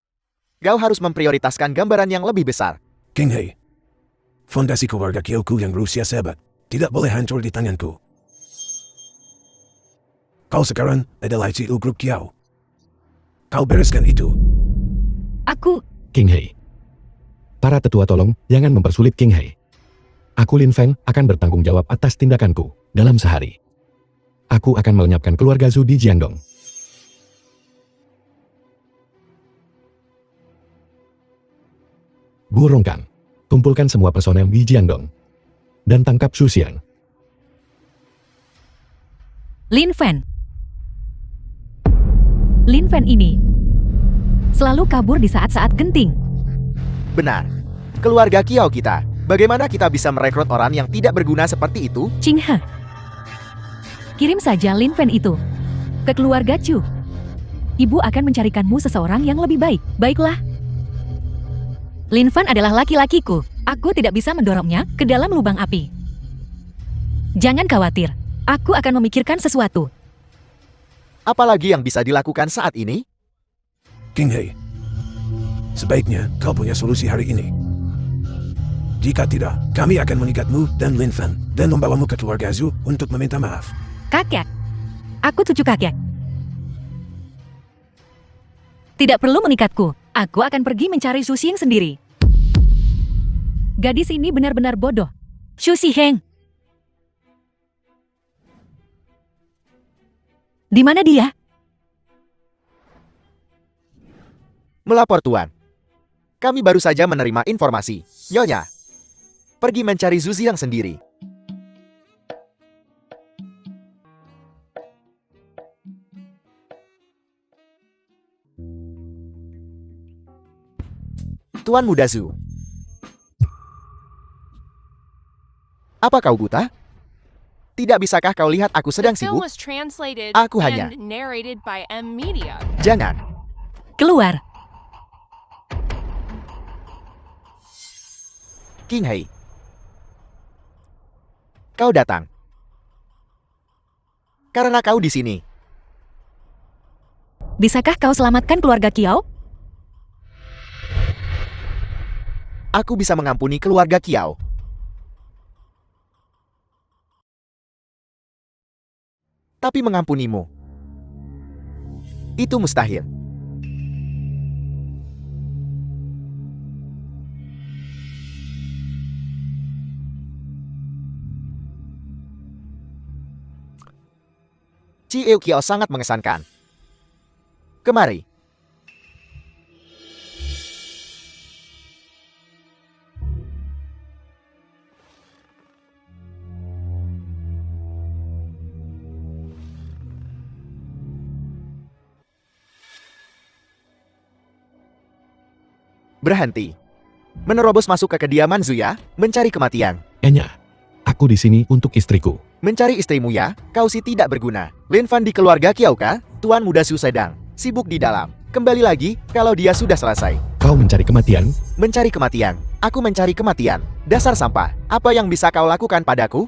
Speaker 1: Kau harus memprioritaskan gambaran yang lebih besar.
Speaker 5: King He, fondasi keluarga Kiao ku yang berusia sebat tidak boleh hancur di tanganku. Kau sekarang adalah CEO Grup Kiao. Kau bereskan itu.
Speaker 2: Aku,
Speaker 3: King He. Para tetua tolong, jangan mempersulit King He. Aku Lin Feng akan bertanggung jawab atas tindakanku dalam sehari. Aku akan melenyapkan keluarga Zhu di Jiangdong. Burungkan, kumpulkan semua personel di Jiangdong dan tangkap Xu Xian.
Speaker 2: Lin Fan. Lin Fan ini selalu kabur di saat-saat genting.
Speaker 1: Benar. Keluarga Kiao kita. Bagaimana kita bisa merekrut orang yang tidak berguna seperti itu?
Speaker 2: Ching He. Kirim saja Lin Fan itu ke keluarga Chu. Ibu akan mencarikanmu seseorang yang lebih baik. Baiklah. Lin Fan adalah laki-lakiku. Aku tidak bisa mendorongnya ke dalam lubang api. Jangan khawatir. Aku akan memikirkan sesuatu.
Speaker 1: Apalagi yang bisa dilakukan saat ini?
Speaker 5: King He, sebaiknya kau punya solusi hari ini. Jika tidak, kami akan mengikatmu dan Lin Fan dan membawamu ke keluarga Zhu untuk meminta maaf.
Speaker 2: Kakek. Aku cucu kakek. Tidak perlu mengikatku. Aku akan pergi mencari Xu Xing sendiri. Gadis ini benar-benar bodoh. Xu Xiheng. Di mana dia?
Speaker 1: Melapor Tuan. Kami baru saja menerima informasi. Nyonya, pergi mencari Zuzi yang sendiri. Tuan Muda Zu. Apa kau buta? Tidak bisakah kau lihat aku sedang
Speaker 4: The film
Speaker 1: sibuk?
Speaker 4: was translated
Speaker 1: Aku hanya-
Speaker 4: and narrated by M Media.
Speaker 1: Jangan.
Speaker 2: Keluar.
Speaker 1: King Hei. Kau datang. Karena kau di sini.
Speaker 2: Bisakah kau selamatkan keluarga Kiao?
Speaker 1: Aku bisa mengampuni keluarga Kiao. Tapi mengampunimu, itu mustahil. Cieo Kiao sangat mengesankan. Kemari. Berhenti. Menerobos masuk ke kediaman Zuya, mencari kematian.
Speaker 3: Enya, aku di sini untuk istriku.
Speaker 1: Mencari istrimu ya, kau si tidak berguna. Lin Fan di keluarga Kiao kah? Tuan Muda Su sedang sibuk di dalam. Kembali lagi, kalau dia sudah selesai.
Speaker 3: Kau mencari kematian?
Speaker 1: Mencari kematian. Aku mencari kematian. Dasar sampah. Apa yang bisa kau lakukan padaku?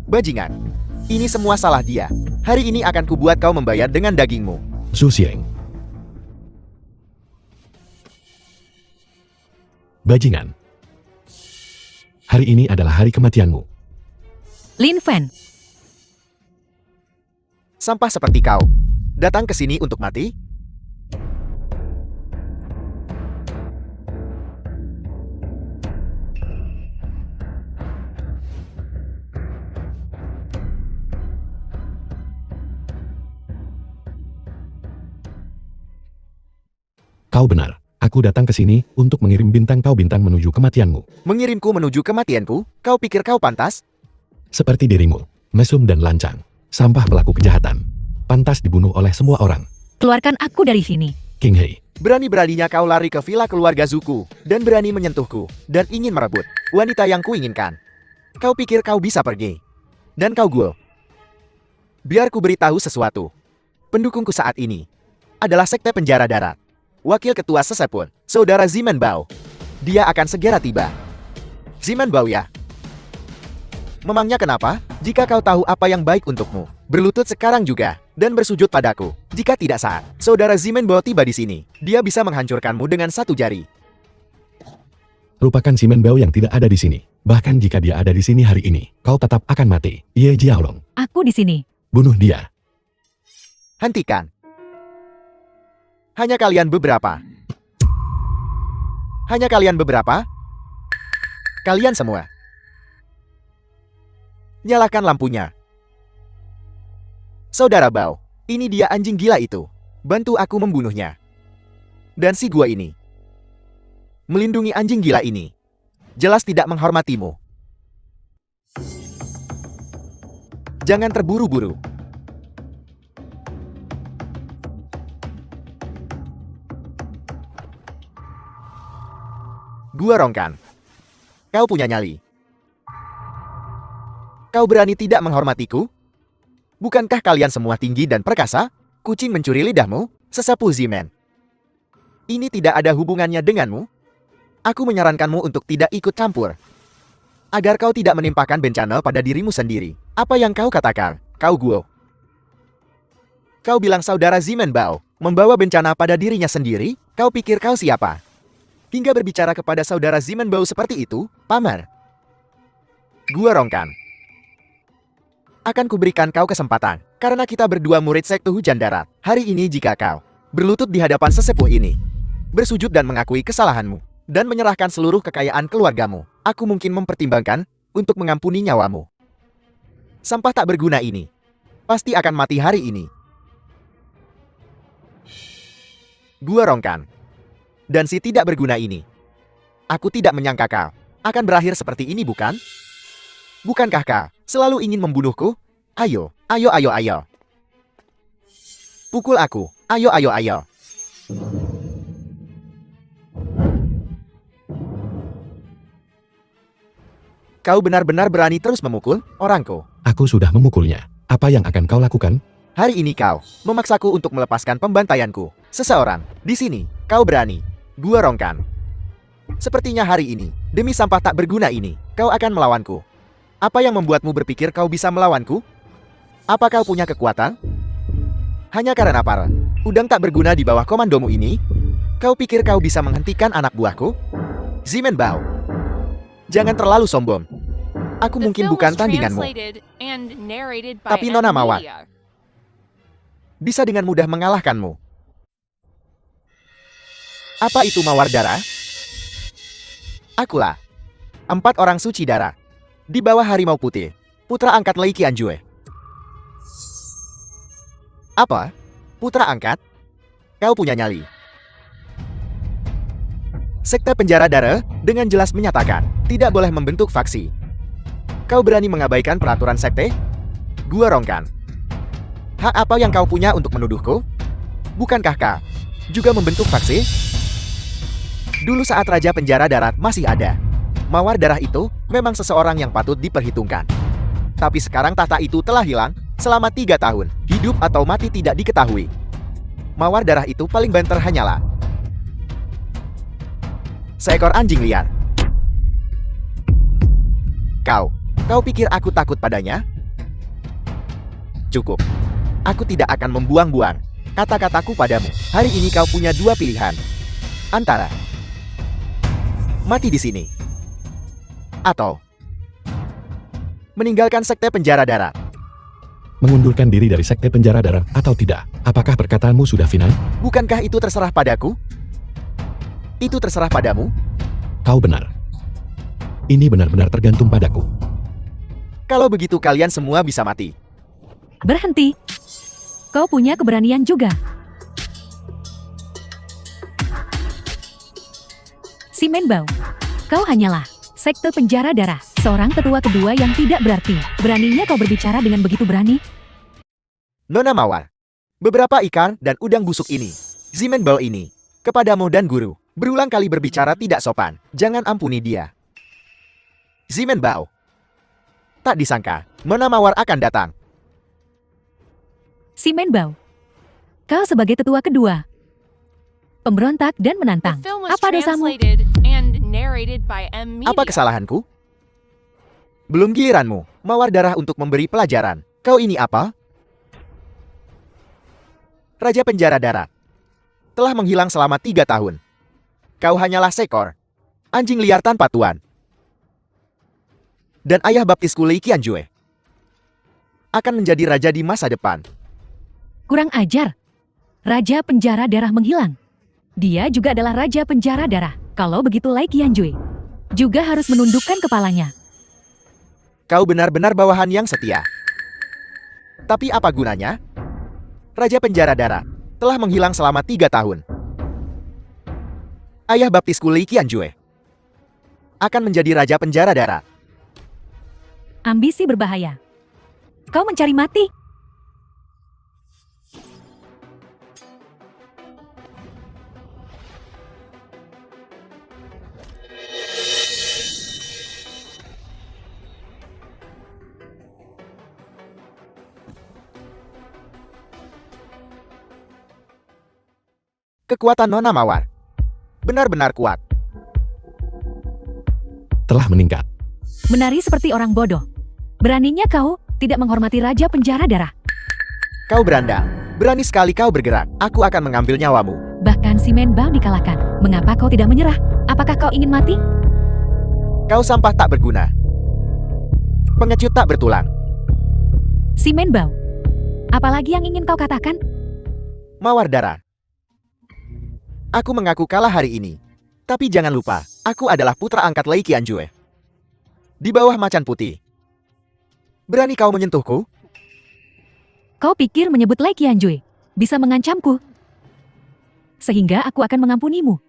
Speaker 1: Bajingan. Ini semua salah dia. Hari ini akan kubuat kau membayar dengan dagingmu.
Speaker 3: Zhu Xiang. Bajingan. Hari ini adalah hari kematianmu.
Speaker 2: Lin Fan.
Speaker 1: Sampah seperti kau. Datang ke sini untuk mati?
Speaker 3: Kau benar. Aku datang ke sini untuk mengirim bintang kau bintang menuju kematianmu.
Speaker 1: Mengirimku menuju kematianku? Kau pikir kau pantas?
Speaker 3: Seperti dirimu, mesum dan lancang. Sampah pelaku kejahatan. Pantas dibunuh oleh semua orang.
Speaker 2: Keluarkan aku dari sini.
Speaker 3: King Hei.
Speaker 1: Berani-beraninya kau lari ke villa keluarga Zuku, dan berani menyentuhku, dan ingin merebut wanita yang kuinginkan. Kau pikir kau bisa pergi? Dan kau gul. Biar ku beritahu sesuatu. Pendukungku saat ini adalah sekte penjara darat. Wakil ketua sesepun, saudara Ziman Bao. Dia akan segera tiba. Ziman Bao ya? Memangnya kenapa? Jika kau tahu apa yang baik untukmu, berlutut sekarang juga, dan bersujud padaku. Jika tidak saat, saudara Ziman Bao tiba di sini, dia bisa menghancurkanmu dengan satu jari.
Speaker 3: Lupakan Simen Bao yang tidak ada di sini. Bahkan jika dia ada di sini hari ini, kau tetap akan mati. Ye Jiaolong.
Speaker 2: Aku di sini.
Speaker 3: Bunuh dia.
Speaker 1: Hentikan. Hanya kalian beberapa. Hanya kalian beberapa? Kalian semua. Nyalakan lampunya. Saudara Bao, ini dia anjing gila itu. Bantu aku membunuhnya. Dan si gua ini. Melindungi anjing gila ini. Jelas tidak menghormatimu. Jangan terburu-buru. Gua rongkan. Kau punya nyali. Kau berani tidak menghormatiku? Bukankah kalian semua tinggi dan perkasa? Kucing mencuri lidahmu, sesapu Zimen. Ini tidak ada hubungannya denganmu. Aku menyarankanmu untuk tidak ikut campur. Agar kau tidak menimpakan bencana pada dirimu sendiri. Apa yang kau katakan, kau Guo? Kau bilang saudara Zimen Bao membawa bencana pada dirinya sendiri? Kau pikir kau siapa? Hingga berbicara kepada saudara Zimen Bao seperti itu, paman. Gua Rongkan. Akan kuberikan kau kesempatan, karena kita berdua murid sekte hujan darat. Hari ini jika kau berlutut di hadapan sesepuh ini, bersujud dan mengakui kesalahanmu, dan menyerahkan seluruh kekayaan keluargamu, aku mungkin mempertimbangkan untuk mengampuni nyawamu. Sampah tak berguna ini pasti akan mati hari ini. Gua Rongkan. Dan si tidak berguna ini. Aku tidak menyangka kau akan berakhir seperti ini, bukan? Bukankah kau selalu ingin membunuhku? Ayo, ayo, ayo, ayo. Pukul aku. Ayo, ayo, ayo. Kau benar-benar berani terus memukul orangku.
Speaker 3: Aku sudah memukulnya. Apa yang akan kau lakukan?
Speaker 1: Hari ini kau memaksaku untuk melepaskan pembantaianku. Seseorang di sini, kau berani. Gua Rongkan. Sepertinya hari ini, demi sampah tak berguna ini, kau akan melawanku. Apa yang membuatmu berpikir kau bisa melawanku? Apa kau punya kekuatan? Hanya karena para udang tak berguna di bawah komandomu ini? Kau pikir kau bisa menghentikan anak buahku? Zimen Bao. Jangan terlalu sombong. Aku
Speaker 4: The
Speaker 1: mungkin
Speaker 4: film
Speaker 1: bukan
Speaker 4: was
Speaker 1: tandinganmu.
Speaker 4: translated and narrated by
Speaker 1: Tapi Nona
Speaker 4: M
Speaker 1: Mawar
Speaker 4: Media.
Speaker 1: bisa dengan mudah mengalahkanmu. Apa itu mawar darah? Akulah 4 orang suci darah di bawah harimau putih, putra angkat Lei Qianjue. Apa? Putra angkat? Kau punya nyali. Sekte penjara darah dengan jelas menyatakan tidak boleh membentuk faksi. Kau berani mengabaikan peraturan sekte? Gua Rongkan. Hak apa yang kau punya untuk menuduhku? Bukankah kau juga membentuk faksi? Dulu saat Raja Penjara Darat masih ada, mawar darah itu memang seseorang yang patut diperhitungkan. Tapi sekarang tahta itu telah hilang selama 3 tahun. Hidup atau mati tidak diketahui. Mawar darah itu paling banter hanyalah seekor anjing liar. Kau pikir aku takut padanya? Cukup. Aku tidak akan membuang-buang kata-kataku padamu. Hari ini kau punya 2 pilihan. Antara mati di sini atau meninggalkan sekte penjara darat.
Speaker 3: Mengundurkan diri dari sekte penjara darah atau tidak? Apakah perkataanmu sudah final?
Speaker 1: Bukankah itu terserah padaku? Itu terserah padamu?
Speaker 3: Kau benar. Ini benar-benar tergantung padaku.
Speaker 1: Kalau begitu kalian semua bisa mati.
Speaker 2: Berhenti. Kau punya keberanian juga. Zimen Bao. Kau hanyalah sekte penjara darah, seorang tetua kedua yang tidak berarti. Beraninya kau berbicara dengan begitu berani?
Speaker 1: Nona Mawar, beberapa ikan dan udang busuk ini, Zimen Bao ini, kepadamu dan guru, berulang kali berbicara tidak sopan. Jangan ampuni dia. Zimen Bao. Tak disangka, Nona Mawar akan datang.
Speaker 2: Zimen Bao. Kau sebagai tetua kedua, pemberontak dan
Speaker 4: The
Speaker 2: menantang.
Speaker 4: film was
Speaker 2: Apa dosamu?
Speaker 4: translated and narrated by M Media.
Speaker 1: Apa kesalahanku? Belum giliranmu, Mawar darah untuk memberi pelajaran. Kau ini apa? Raja Penjara Darat. Telah menghilang selama 3 tahun. Kau hanyalah seekor anjing liar tanpa tuan. Dan ayah baptisku Lei Qianjue akan menjadi raja di masa depan.
Speaker 2: Kurang ajar. Raja penjara darah menghilang. Dia juga adalah raja penjara darah. Kalau begitu Lei Qianjue juga harus menundukkan kepalanya.
Speaker 1: Kau benar-benar bawahan yang setia. Tapi apa gunanya? Raja Penjara Darat telah menghilang selama 3 tahun. Ayah baptisku Lei Qianjue akan menjadi raja penjara darat.
Speaker 2: Ambisi berbahaya. Kau mencari mati.
Speaker 1: Kekuatan Nona Mawar benar-benar kuat.
Speaker 3: Telah meningkat.
Speaker 2: Menari seperti orang bodoh. Beraninya kau tidak menghormati Raja Penjara Darah.
Speaker 1: Kau beranda. Berani sekali kau bergerak. Aku akan mengambil nyawamu.
Speaker 2: Bahkan si Menbao dikalahkan. Mengapa kau tidak menyerah? Apakah kau ingin mati?
Speaker 1: Kau sampah tak berguna. Pengecut tak bertulang.
Speaker 2: Si Menbao. Apalagi yang ingin kau katakan?
Speaker 1: Mawar darah. Aku mengaku kalah hari ini. Tapi jangan lupa, aku adalah putra angkat Lei Qianjue. Di bawah macan putih. Berani kau menyentuhku?
Speaker 2: Kau pikir menyebut Lei Qianjue bisa mengancamku? Sehingga aku akan mengampunimu.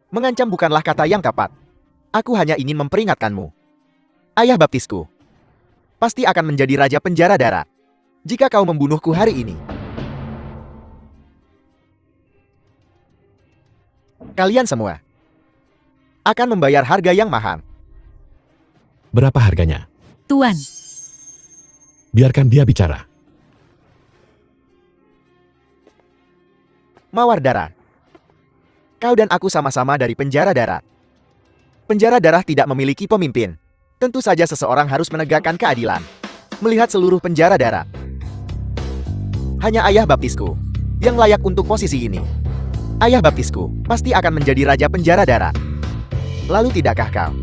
Speaker 1: Mengancam bukanlah kata yang tepat. Aku hanya ingin memperingatkanmu. Ayah baptisku pasti akan menjadi Raja Penjara Darat jika kau membunuhku hari ini. Kalian semua akan membayar harga yang mahal.
Speaker 3: Berapa harganya?
Speaker 2: Tuan,
Speaker 3: Biarkan dia bicara.
Speaker 1: Mawar darah. Kau dan aku sama-sama dari penjara darat. Penjara darah tidak memiliki pemimpin. Tentu saja seseorang harus menegakkan keadilan. Melihat seluruh penjara darat. Hanya ayah baptisku yang layak untuk posisi ini. Ayah baptisku pasti akan menjadi Raja Penjara Darat. Lalu tidakkah kau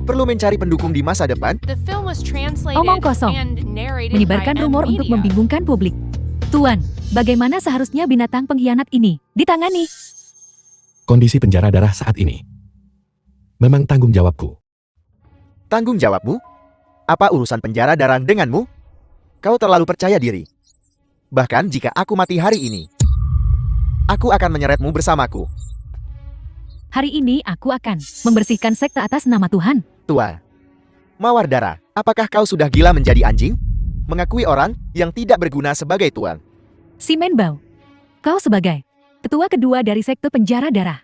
Speaker 1: perlu mencari pendukung di masa depan?
Speaker 4: The film was translated
Speaker 2: Omong kosong.
Speaker 4: and narrated
Speaker 2: menyebarkan
Speaker 4: by
Speaker 2: rumor untuk
Speaker 4: M-Media.
Speaker 2: membingungkan publik. Tuan, bagaimana seharusnya binatang pengkhianat ini ditangani?
Speaker 3: Kondisi penjara darah saat ini memang tanggung jawabku.
Speaker 1: Tanggung jawabmu? Apa urusan penjara darah denganmu? Kau terlalu percaya diri. Bahkan jika aku mati hari ini, aku akan menyeretmu bersamaku.
Speaker 2: Hari ini aku akan membersihkan sekte atas nama Tuhan.
Speaker 1: Tua. Mawar darah, apakah kau sudah gila menjadi anjing? Mengakui orang yang tidak berguna sebagai tuan.
Speaker 2: Si Menbao, kau sebagai ketua kedua dari sekte penjara darah.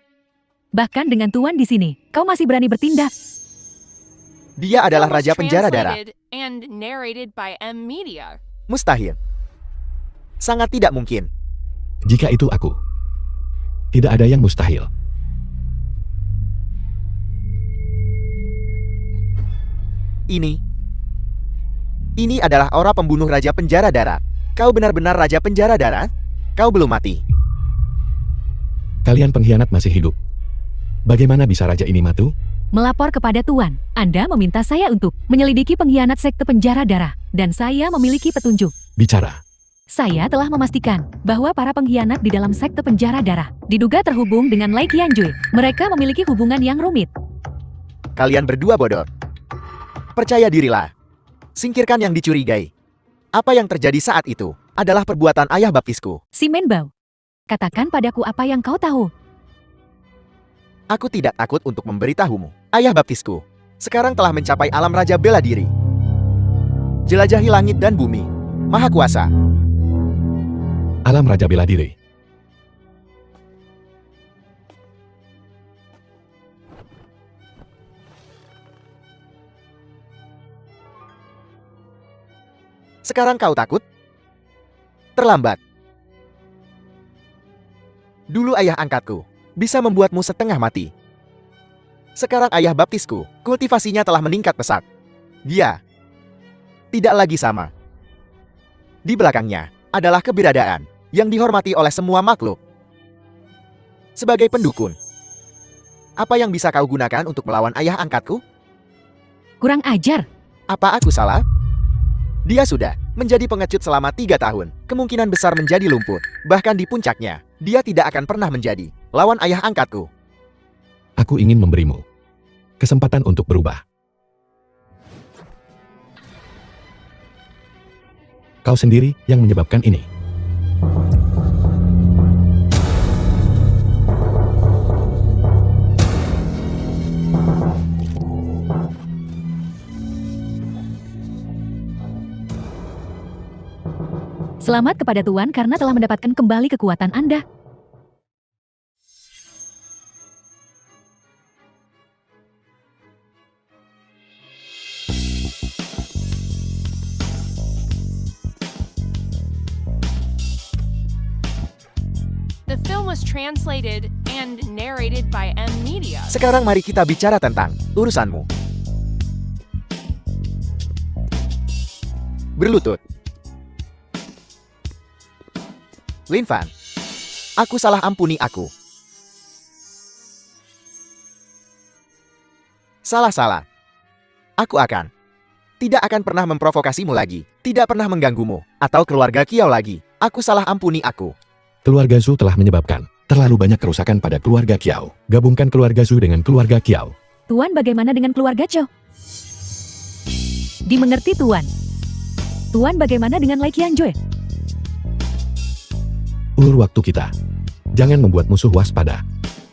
Speaker 2: Bahkan dengan Tuan di sini, kau masih berani bertindak.
Speaker 1: Dia
Speaker 4: The
Speaker 1: adalah
Speaker 4: film was
Speaker 1: Raja Penjara Darah.
Speaker 4: translated and narrated by M-Media.
Speaker 1: Mustahil. Sangat tidak mungkin.
Speaker 3: Jika itu aku, tidak ada yang mustahil.
Speaker 1: Ini adalah aura pembunuh Raja Penjara Darat. Kau benar-benar Raja Penjara Darat? Kau belum mati.
Speaker 3: Kalian pengkhianat masih hidup. Bagaimana bisa raja ini mati?
Speaker 2: Melapor kepada Tuan, Anda meminta saya untuk menyelidiki pengkhianat sekte penjara darah, dan saya memiliki petunjuk.
Speaker 3: Bicara.
Speaker 2: Saya telah memastikan bahwa para pengkhianat di dalam sekte penjara darah diduga terhubung dengan Lei Qianjue. Mereka memiliki hubungan yang rumit.
Speaker 1: Kalian berdua bodoh. Percaya dirilah. Singkirkan yang dicurigai. Apa yang terjadi saat itu adalah perbuatan ayah baptisku.
Speaker 2: Si Menbao, katakan padaku apa yang kau tahu.
Speaker 1: Aku tidak takut untuk memberitahumu. Ayah baptisku sekarang telah mencapai alam raja bela diri. Jelajahi langit dan bumi. Maha kuasa.
Speaker 3: Alam raja bela diri.
Speaker 1: Sekarang kau takut? Terlambat. Dulu ayah angkatku bisa membuatmu setengah mati. Sekarang ayah baptisku, kultivasinya telah meningkat pesat. Dia tidak lagi sama. Di belakangnya adalah keberadaan yang dihormati oleh semua makhluk. Sebagai pendukun, apa yang bisa kau gunakan untuk melawan ayah angkatku?
Speaker 2: Kurang ajar.
Speaker 1: Apa aku salah? Dia sudah menjadi pengecut selama 3 tahun. Kemungkinan besar menjadi lumpuh. Bahkan di puncaknya, dia tidak akan pernah menjadi lawan ayah angkatku.
Speaker 3: Aku ingin memberimu kesempatan untuk berubah. Kau sendiri yang menyebabkan ini.
Speaker 2: Selamat kepada Tuan karena telah mendapatkan kembali kekuatan Anda.
Speaker 4: The film was was translated and narrated by M Media.
Speaker 1: Sekarang mari kita bicara tentang urusanmu. Berlutut. Lin Fan. Aku salah, ampuni aku. Salah. Aku tidak akan pernah memprovokasimu lagi, tidak pernah mengganggumu, atau keluarga Kiao lagi. Aku salah, ampuni aku.
Speaker 3: Keluarga Zhu telah menyebabkan terlalu banyak kerusakan pada keluarga Kiao. Gabungkan keluarga Zhu dengan keluarga Kiao.
Speaker 2: Tuan bagaimana dengan keluarga Cho? Dimengerti Tuan. Tuan bagaimana dengan Lai Qianjue?
Speaker 3: Ulur waktu kita. Jangan membuat musuh waspada.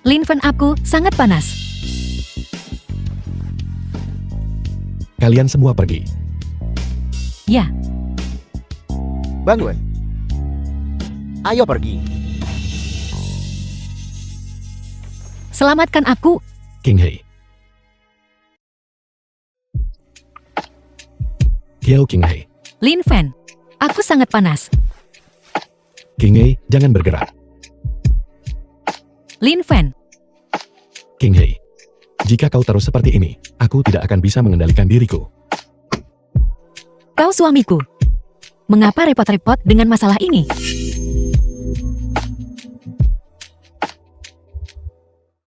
Speaker 2: Lin Fan, aku sangat panas.
Speaker 3: Kalian semua pergi.
Speaker 2: Ya,
Speaker 1: Bangun. Ayo pergi.
Speaker 2: selamatkan aku.
Speaker 3: King Hei. Kiao King Hei.
Speaker 2: Lin Fan, aku sangat panas.
Speaker 3: King Hei, jangan bergerak.
Speaker 2: Lin Fan,
Speaker 3: King Hei. Jika kau terus seperti ini, aku tidak akan bisa mengendalikan diriku.
Speaker 2: kau suamiku. Mengapa repot-repot dengan masalah ini?